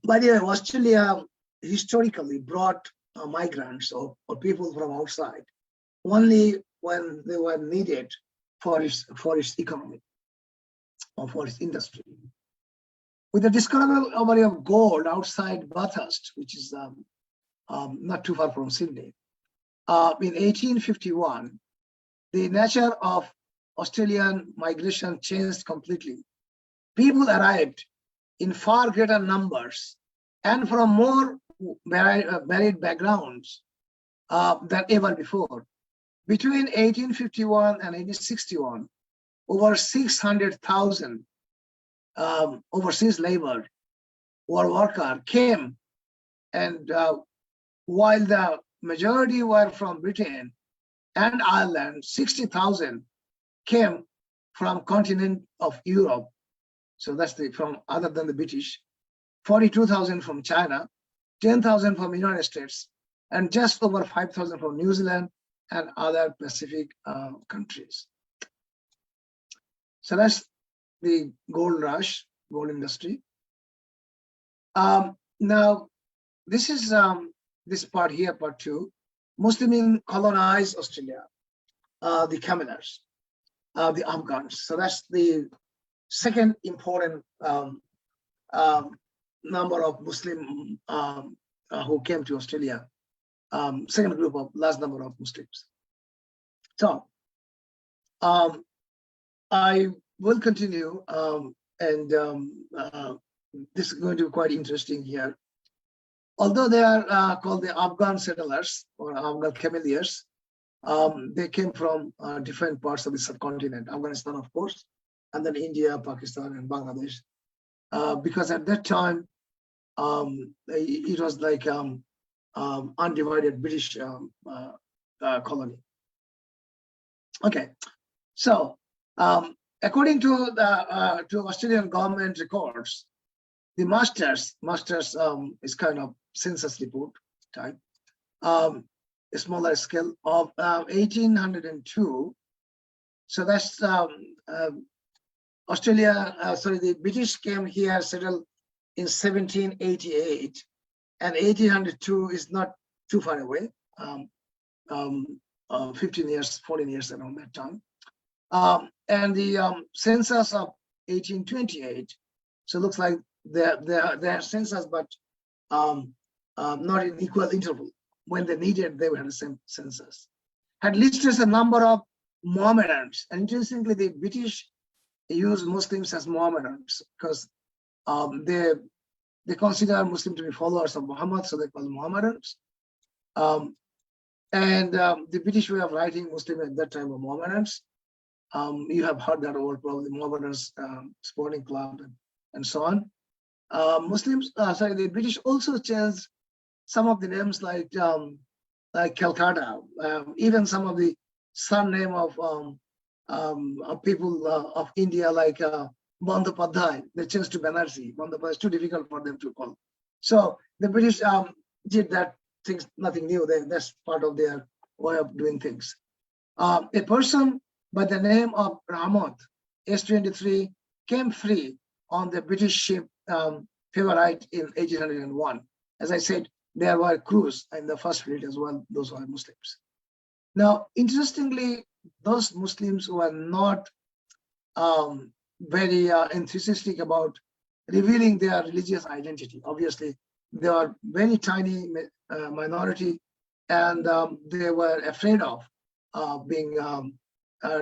By the way, Australia historically brought migrants or people from outside only when they were needed for its economy or for its industry. With the discovery of gold outside Bathurst, which is not too far from Sydney, in 1851, the nature of Australian migration changed completely. People arrived in far greater numbers and from more varied backgrounds than ever before. Between 1851 and 1861, over 600,000 overseas labor or worker came, and while the majority were from Britain and Ireland, 60,000 came from continent of Europe. So that's from other than the British, 42,000 from China, 10,000 from United States, and just over 5,000 from New Zealand and other Pacific countries. So that's the gold rush, gold industry. Now, this is this part here, part two. Muslims colonized Australia, the Khmer's, the Afghans. So that's the second important number of Muslim who came to Australia. Second group of large number of Muslims. So I will continue, and this is going to be quite interesting here. Although they are called the Afghan settlers or Afghan Cameliers, they came from different parts of the subcontinent, Afghanistan, of course, and then India, Pakistan, and Bangladesh, because at that time it was like undivided British colony. Okay, so according to the Australian government records, the masters is kind of census report type, a smaller scale of 1802. So that's Australia. Sorry, the British came here, settled in 1788, and 1802 is not too far away. 15 years, 14 years around that time. And the census of 1828. So it looks like their census, but not in equal interval. When they needed, they would have the same census. Had listed a number of Mohammedans, and interestingly, the British use Muslims as Mohammedans because they consider Muslims to be followers of Muhammad, so they call them Mohammedans. And the British way of writing Muslim at that time were Mohammedans. You have heard that word probably, Mohammedans Sporting Club and so on. The British also changed some of the names like Calcutta, even some of the surname of people of India like Bandhopadhyay, they changed to Banerjee. Bandhopadhyay is too difficult for them to call. So the British did that things, nothing new. That's part of their way of doing things. A person by the name of Rahmat, S-23, came free on the British ship Favorite in 1801. As I said, there were crews in the first fleet as well. Those were Muslims. Now, interestingly, those Muslims were not very enthusiastic about revealing their religious identity. Obviously, they were very tiny minority, and they were afraid of being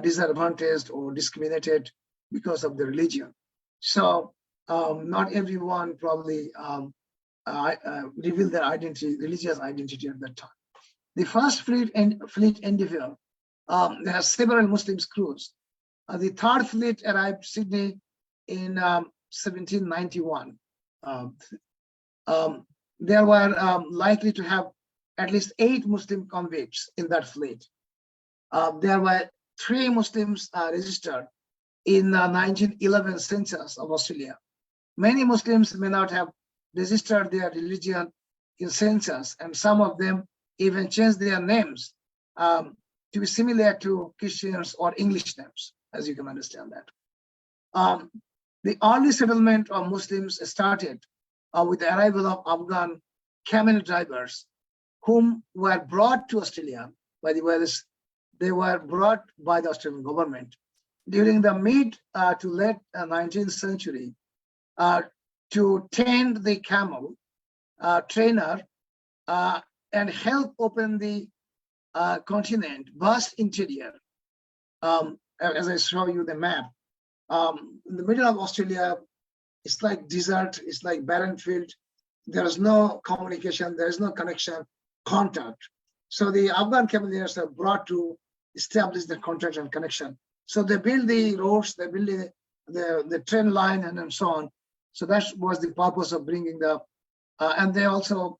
disadvantaged or discriminated because of the religion. So not everyone probably revealed their identity, religious identity at that time. The first fleet endeavor, there are several Muslim crews. The third fleet arrived Sydney in 1791. There were likely to have at least 8 Muslim convicts in that fleet. There were 3 Muslims registered in the 1911 census of Australia. Many Muslims may not have registered their religion in census, and some of them even changed their names to be similar to Christians or English names, as you can understand that. The early settlement of Muslims started with the arrival of Afghan camel drivers, whom were brought to Australia by the Wales. They were brought by the Australian government during the mid to late 19th century to tend the camel trainer and help open the continent, vast interior. As I show you the map, in the middle of Australia, it's like desert, it's like barren field. There is no communication, there is no connection, contact. So the Afghan cavaliers are brought to establish the contact and connection. So they build the roads, they build the train line, and so on. So that was the purpose of bringing the, and they also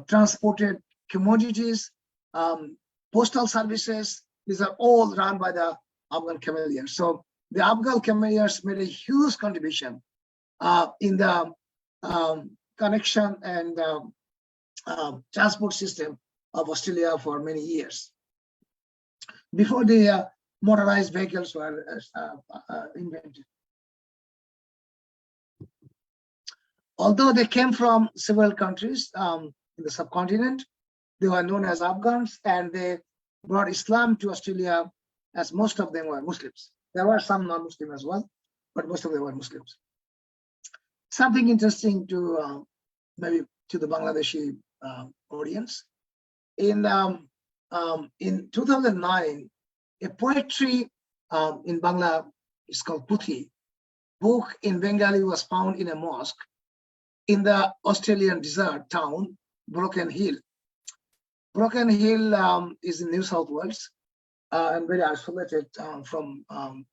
transported commodities, postal services. These are all run by the Afghan cavaliers. So the Afghan cavaliers made a huge contribution in the connection and transport system of Australia for many years. Before the motorized vehicles were invented. Although they came from several countries in the subcontinent, they were known as Afghans, and they brought Islam to Australia, as most of them were Muslims. There were some non-Muslim as well, but most of them were Muslims. Something interesting to maybe to the Bangladeshi audience. In 2009, a poetry in Bangla is called Puthi book in Bengali was found in a mosque in the Australian desert town, Broken Hill. Broken Hill is in New South Wales and very isolated from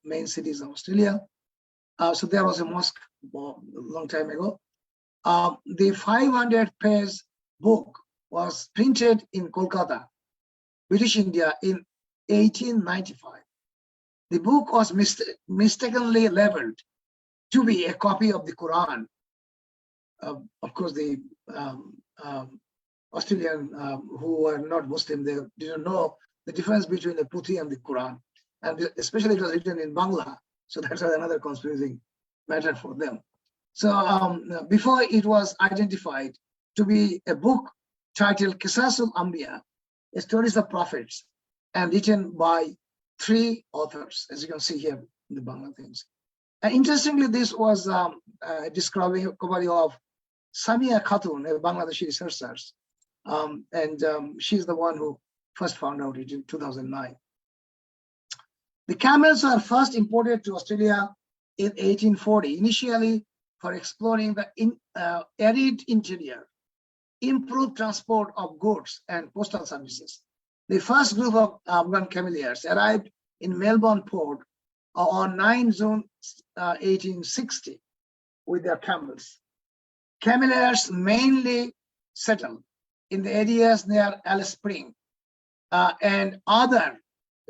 main cities of Australia. So there was a mosque a long time ago. The 500-page book was printed in Kolkata, British India in 1895. The book was mistakenly labeled to be a copy of the Quran. Of course, the Australian who were not Muslim, they didn't know the difference between the Puthi and the Quran. And especially it was written in Bangla. So that's another confusing matter for them. So before it was identified to be a book titled Qisasul Anbiya, Stories of Prophets, and written by 3 authors, as you can see here in the Bangla things. And interestingly, this was a discovery of Samia Khatun, a Bangladeshi researcher, and she's the one who first found out it in 2009. The camels were first imported to Australia in 1840, initially for exploring the arid interior, improved transport of goods and postal services. The first group of Afghan cameliers arrived in Melbourne Port on 9 June 1860 with their camels. Cameliers mainly settled in the areas near Alice Spring and other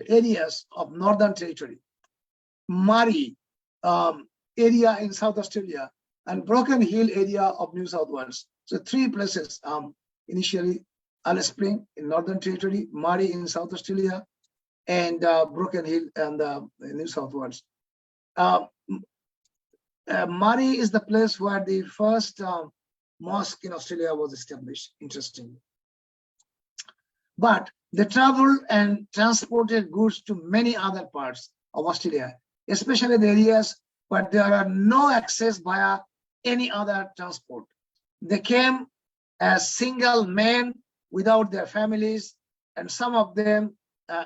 areas of Northern Territory, Murray area in South Australia, and Broken Hill area of New South Wales. So 3 places initially: Alice Spring in Northern Territory, Murray in South Australia, and Broken Hill and New South Wales. Murray is the place where the first mosque in Australia was established, interestingly. But they traveled and transported goods to many other parts of Australia, especially the areas where there are no access via any other transport. They came as single men without their families, and some of them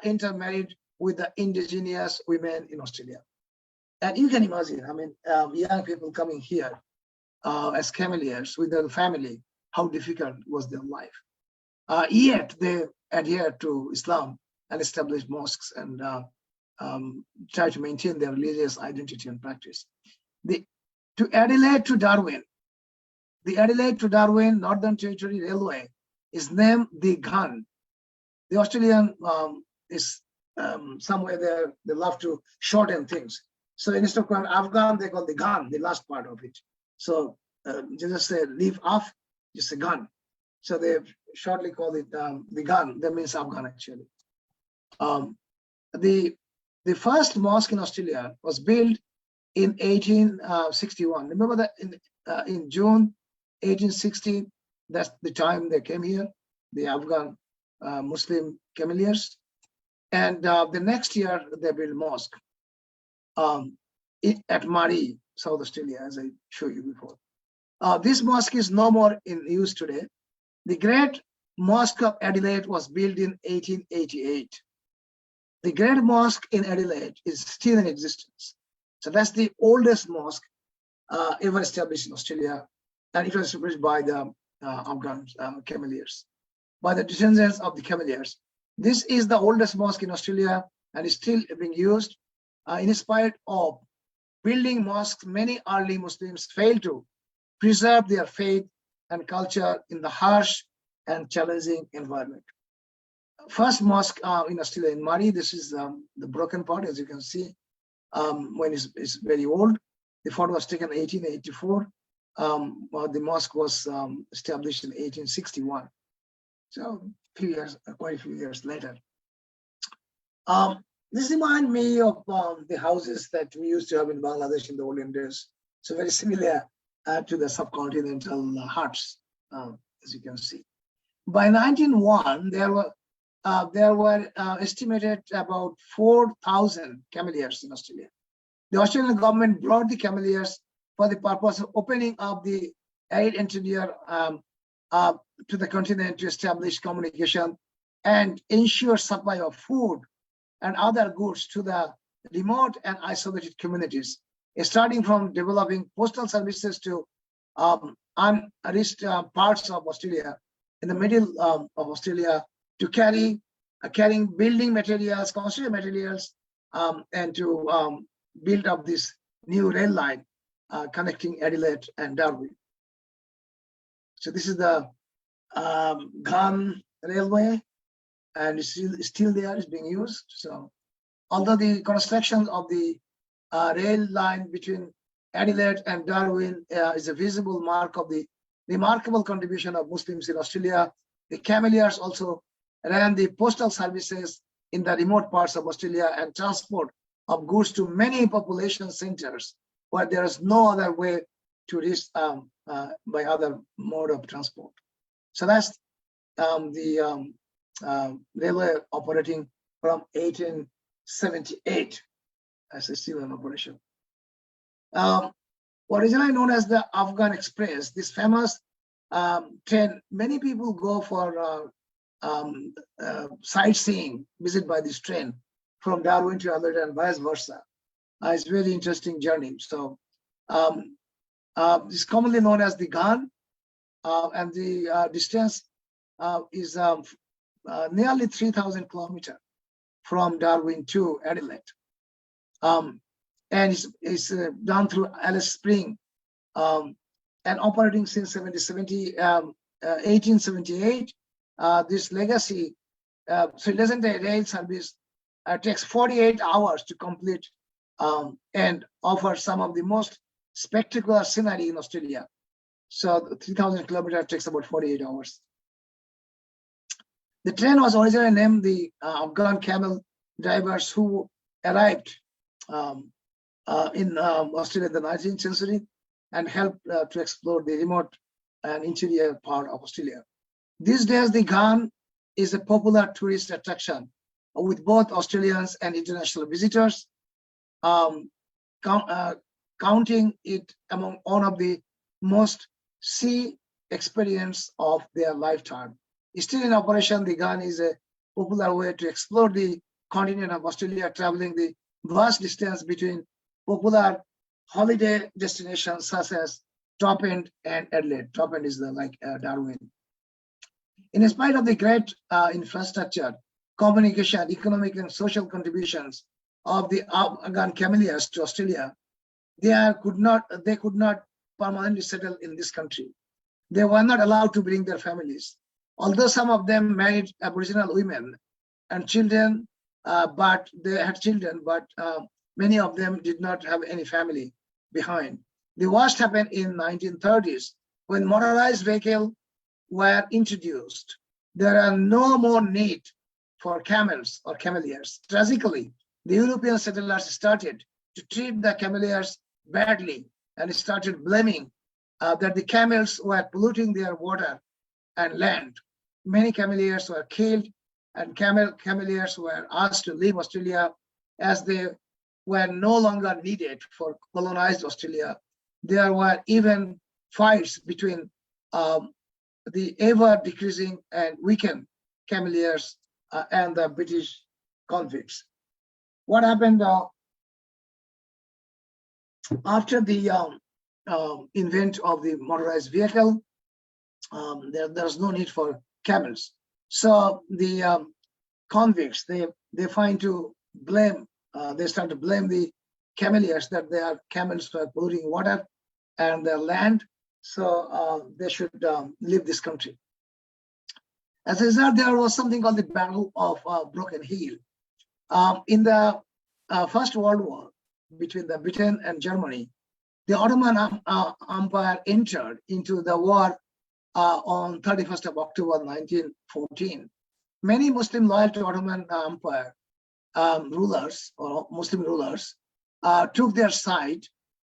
intermarried with the indigenous women in Australia. And you can imagine, I mean, young people coming here as cameliers with their family, how difficult was their life. Yet they adhered to Islam and established mosques and try to maintain their religious identity and practice. To Adelaide to Darwin, the Adelaide to Darwin Northern Territory Railway is named the Ghan. The Australian is somewhere they love to shorten things. So instead of calling Afghan, they call the Ghan, the last part of it. So just say leave off, just a gun. So they shortly call it the Ghan. That means Afghan actually. The first mosque in Australia was built in 1861. Remember that in June 1860, that's the time they came here, the Afghan Muslim Cavaliers. And the next year they built mosque at Murray, South Australia, as I showed you before. This mosque is no more in use today. The Great Mosque of Adelaide was built in 1888. The Great Mosque in Adelaide is still in existence. So that's the oldest mosque ever established in Australia, and it was established by the Afghan Cavaliers, by the descendants of the Cavaliers. This is the oldest mosque in Australia and is still being used. In spite of building mosques, many early Muslims failed to preserve their faith and culture in the harsh and challenging environment. First mosque in Australia in Murray, this is the broken part, as you can see, when it's very old. The photo was taken in 1884. The mosque was established in 1861. So quite a few years later. This reminds me of the houses that we used to have in Bangladesh in the olden days. So very similar to the subcontinental huts, as you can see. By 1901, there were estimated about 4,000 Cavaliers in Australia. The Australian government brought the Cavaliers for the purpose of opening up the arid interior to the continent to establish communication and ensure supply of food and other goods to the remote and isolated communities, starting from developing postal services to unreached parts of Australia, in the middle of Australia, to carrying building materials, construction materials, and to build up this new rail line connecting Adelaide and Darwin. So this is the Ghan Railway, and it's still there, it's being used. So although the construction of the rail line between Adelaide and Darwin is a visible mark of the remarkable contribution of Muslims in Australia, the Cavaliers also ran the postal services in the remote parts of Australia and transport of goods to many population centers where there is no other way to reach by other mode of transport. So that's the railway operating from 1878 as a still in operation. Originally known as the Afghan Express, this famous train, many people go for sightseeing, visit by this train from Darwin to Adelaide and vice versa. It's a very interesting journey. So it's commonly known as the Ghan, and the distance is nearly 3,000 kilometers from Darwin to Adelaide. And it's down through Alice Spring and operating since 1878. This legacy, so it doesn't take rail service, takes 48 hours to complete and offer some of the most spectacular scenery in Australia. So 3,000 kilometers takes about 48 hours. The train was originally named the Afghan camel drivers who arrived in Australia in the 19th century and helped to explore the remote and interior part of Australia. These days, the Ghan is a popular tourist attraction with both Australians and international visitors, counting it among one of the most sea experience of their lifetime. Still in operation, the Ghan is a popular way to explore the continent of Australia, traveling the vast distance between popular holiday destinations such as Top End and Adelaide. Top End is like Darwin. In spite of the great infrastructure, communication, economic and social contributions of the Afghan Cavaliers to Australia, they could not permanently settle in this country. They were not allowed to bring their families. Although some of them married Aboriginal women and children, but they had children, but many of them did not have any family behind. The worst happened in 1930s when motorized vehicles were introduced. There are no more need for camels or cameliers. Tragically, the European settlers started to treat the cameliers badly and started blaming that the camels were polluting their water and land. Many cameliers were killed, and cameliers were asked to leave Australia as they were no longer needed for colonized Australia. There were even fights between the ever decreasing and weakened cameliers and the British convicts. What happened after the invent of the motorized vehicle? There's no need for camels. So the convicts, they find to blame, they start to blame the cameliers that their camels were polluting water and their land. So they should leave this country. As a result, there was something called the Battle of Broken Hill. In the First World War between the Britain and Germany, the Ottoman Empire entered into the war on 31st of October 1914. Many Muslim loyal to Ottoman Empire rulers or Muslim rulers took their side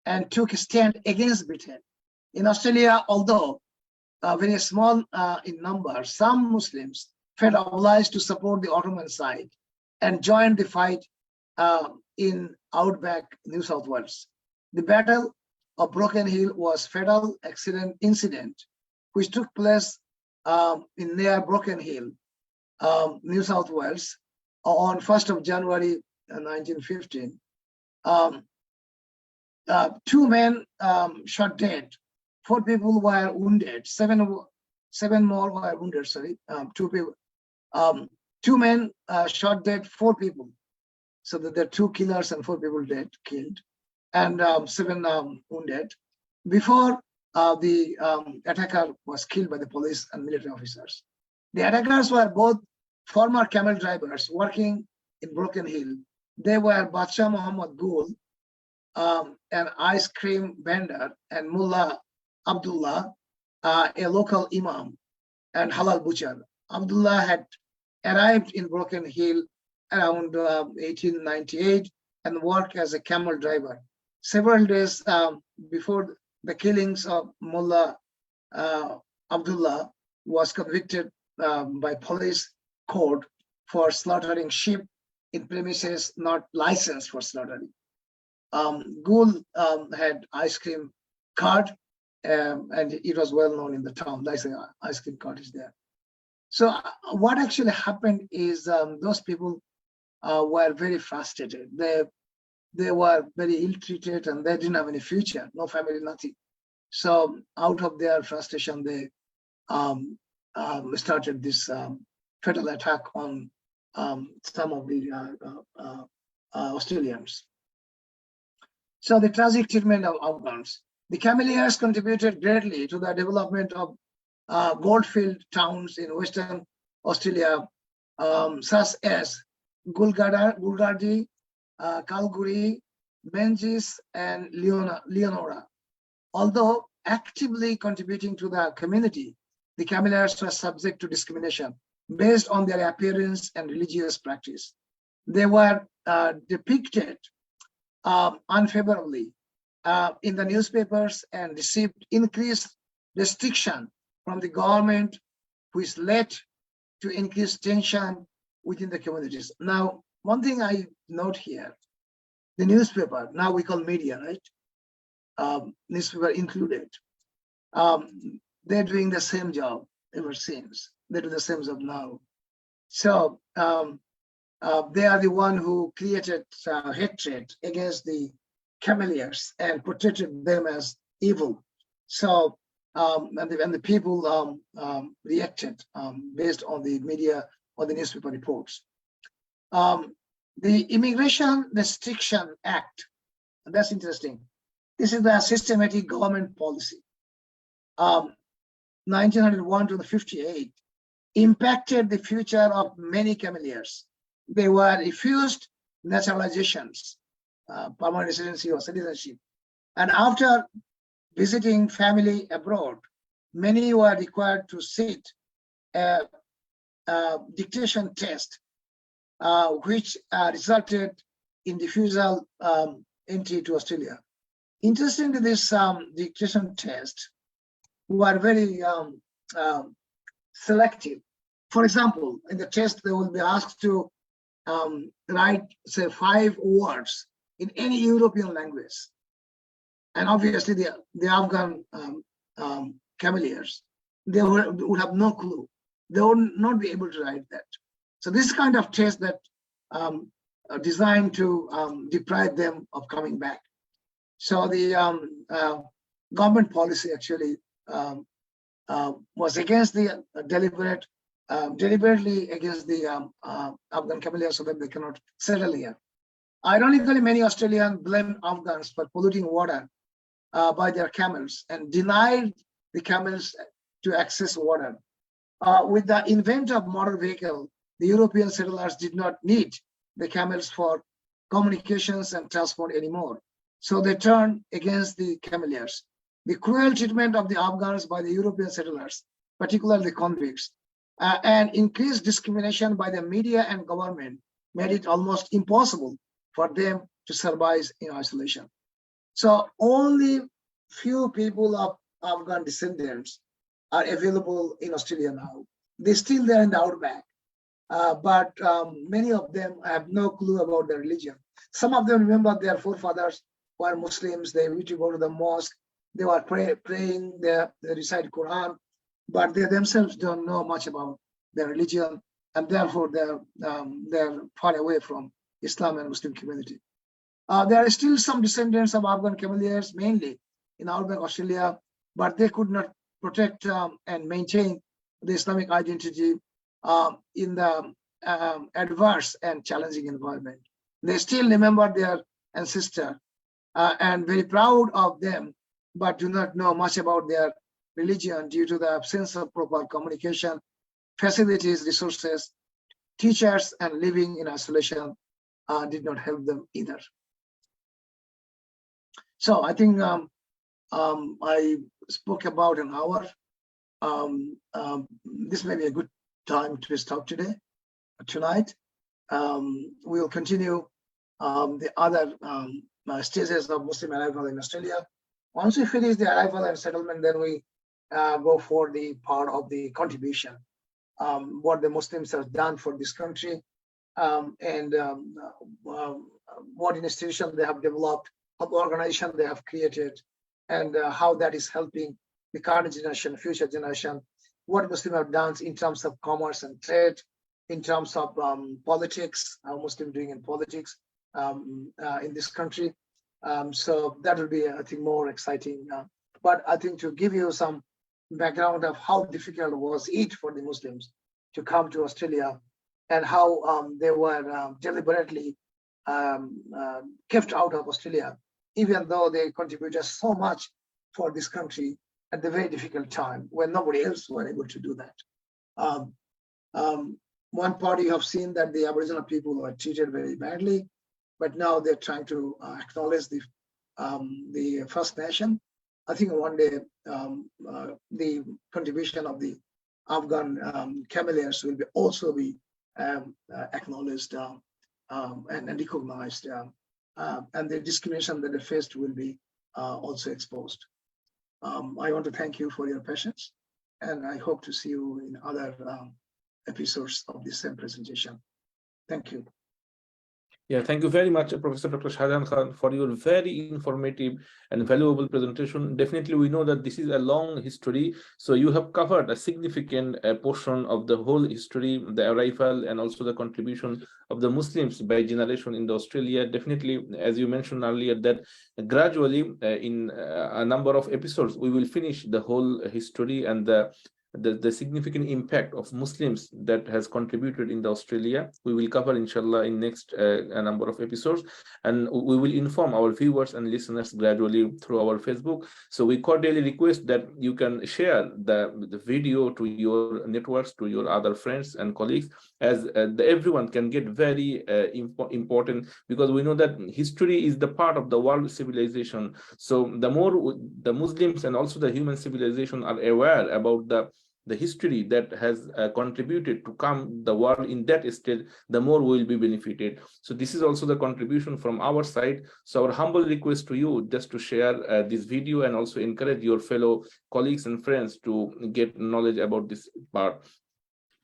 and took a stand against Britain. In Australia, although very small in number, some Muslims felt obliged to support the Ottoman side and joined the fight in outback New South Wales. The Battle of Broken Hill was a fatal incident which took place in near Broken Hill, New South Wales, on 1st of January 1915. 2 men shot dead. 4 people were wounded. Seven more were wounded. Sorry, 2 people. 2 men shot dead 4 people. So that there are 2 killers and 4 people killed, and 7 wounded. Before the attacker was killed by the police and military officers. The attackers were both former camel drivers working in Broken Hill. They were Bacha Muhammad Gul, an ice cream vendor, and Mullah Abdullah, a local imam and halal butcher. Abdullah had arrived in Broken Hill around 1898 and worked as a camel driver. Several days before the killings of Mullah Abdullah was convicted by police court for slaughtering sheep in premises not licensed for slaughtering. Gul had ice cream cart, and it was well known in the town. Like an ice cream cart is there. So what actually happened is those people were very frustrated. They were very ill-treated and they didn't have any future, no family, nothing. So out of their frustration, they started this fatal attack on some of the Australians. So the tragic treatment of Afghans. The cameliers contributed greatly to the development of goldfield towns in Western Australia, such as Gulgardi, Kalguri, Menzies, and Leonora. Although actively contributing to the community, the cameliers were subject to discrimination based on their appearance and religious practice. They were depicted unfavorably in the newspapers and received increased restriction from the government, which led to increased tension within the communities. Now, one thing I note here, the newspaper, now we call media, right? Newspaper included. They're doing the same job ever since. They do the same job now. So they are the one who created hatred against the cameliers and portrayed them as evil. So and the people reacted based on the media or the newspaper reports. The Immigration Restriction Act, and that's interesting. This is the systematic government policy. 1901 to the 58, impacted the future of many Cameliers. They were refused naturalizations, permanent residency or citizenship. And after visiting family abroad, many were required to sit a dictation test, which resulted in refusal entry to Australia. Interestingly, this dictation test were very selective. For example, in the test, they will be asked to write, say, 5 words in any European language. And obviously, the Afghan Cameliers, they would have no clue. They would not be able to write that. So this kind of test that are designed to deprive them of coming back. So the government policy actually was against the deliberately against the Afghan Cameliers so that they cannot settle here. Ironically, many Australians blame Afghans for polluting water by their camels and denied the camels to access water. With the invent of motor vehicle, the European settlers did not need the camels for communications and transport anymore. So they turned against the Cameliers. The cruel treatment of the Afghans by the European settlers, particularly the convicts, and increased discrimination by the media and government made it almost impossible for them to survive in isolation. So only few people of Afghan descendants are available in Australia now. They're still there in the outback, but many of them have no clue about their religion. Some of them remember their forefathers were Muslims. They used to go to the mosque. They were praying, they recite Quran, but they themselves don't know much about their religion, and therefore they're far away from Islam and Muslim community. There are still some descendants of Afghan Cameliers, mainly in outback Australia, but they could not protect and maintain the Islamic identity in the adverse and challenging environment. They still remember their ancestor and very proud of them, but do not know much about their religion due to the absence of proper communication, facilities, resources, teachers, and living in isolation did not help them either. So I think I spoke about an hour. This may be a good time to stop tonight. We'll continue the other stages of Muslim arrival in Australia. Once we finish the arrival and settlement, then we go for the part of the contribution, what the Muslims have done for this country, and what institution they have developed, what organization they have created, and how that is helping the current generation, future generation, what Muslims have done in terms of commerce and trade, in terms of politics, how Muslims doing in politics in this country. So that will be, I think, more exciting. But I think to give you some background of how difficult was it for the Muslims to come to Australia, and how they were deliberately kept out of Australia, even though they contributed so much for this country at the very difficult time when nobody else were able to do that. One part you have seen that the Aboriginal people were treated very badly, but now they're trying to acknowledge the First Nation. I think one day the contribution of the Afghan Cameliers will also be acknowledged and recognized, and the discrimination that they faced will be also exposed. I want to thank you for your patience, and I hope to see you in other episodes of this same presentation. Thank you. Yeah, thank you very much, Professor Dr. Shahjahan Khan, for your very informative and valuable presentation. Definitely, we know that this is a long history, so you have covered a significant portion of the whole history, the arrival, and also the contribution of the Muslims by generation in Australia. Definitely, as you mentioned earlier, that gradually in a number of episodes, we will finish the whole history and the the significant impact of Muslims that has contributed in the Australia. We will cover, inshallah, in next a number of episodes, and we will inform our viewers and listeners gradually through our Facebook. So we cordially request that you can share the video to your networks, to your other friends and colleagues, as everyone can get very important, because we know that history is the part of the world civilization. So the more the Muslims and also the human civilization are aware about the history that has contributed to come the world in that state, the more we will be benefited. So this is also the contribution from our side. So our humble request to you just to share this video and also encourage your fellow colleagues and friends to get knowledge about this part.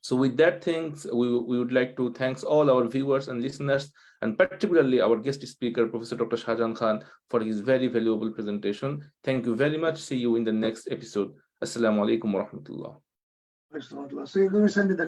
So with that, things we would like to thank all our viewers and listeners, and particularly our guest speaker, Professor Dr. Shahjahan Khan, for his very valuable presentation. Thank you very much. See you in the next episode. Assalamu alaikum wa rahmatullah. So you're going to send me the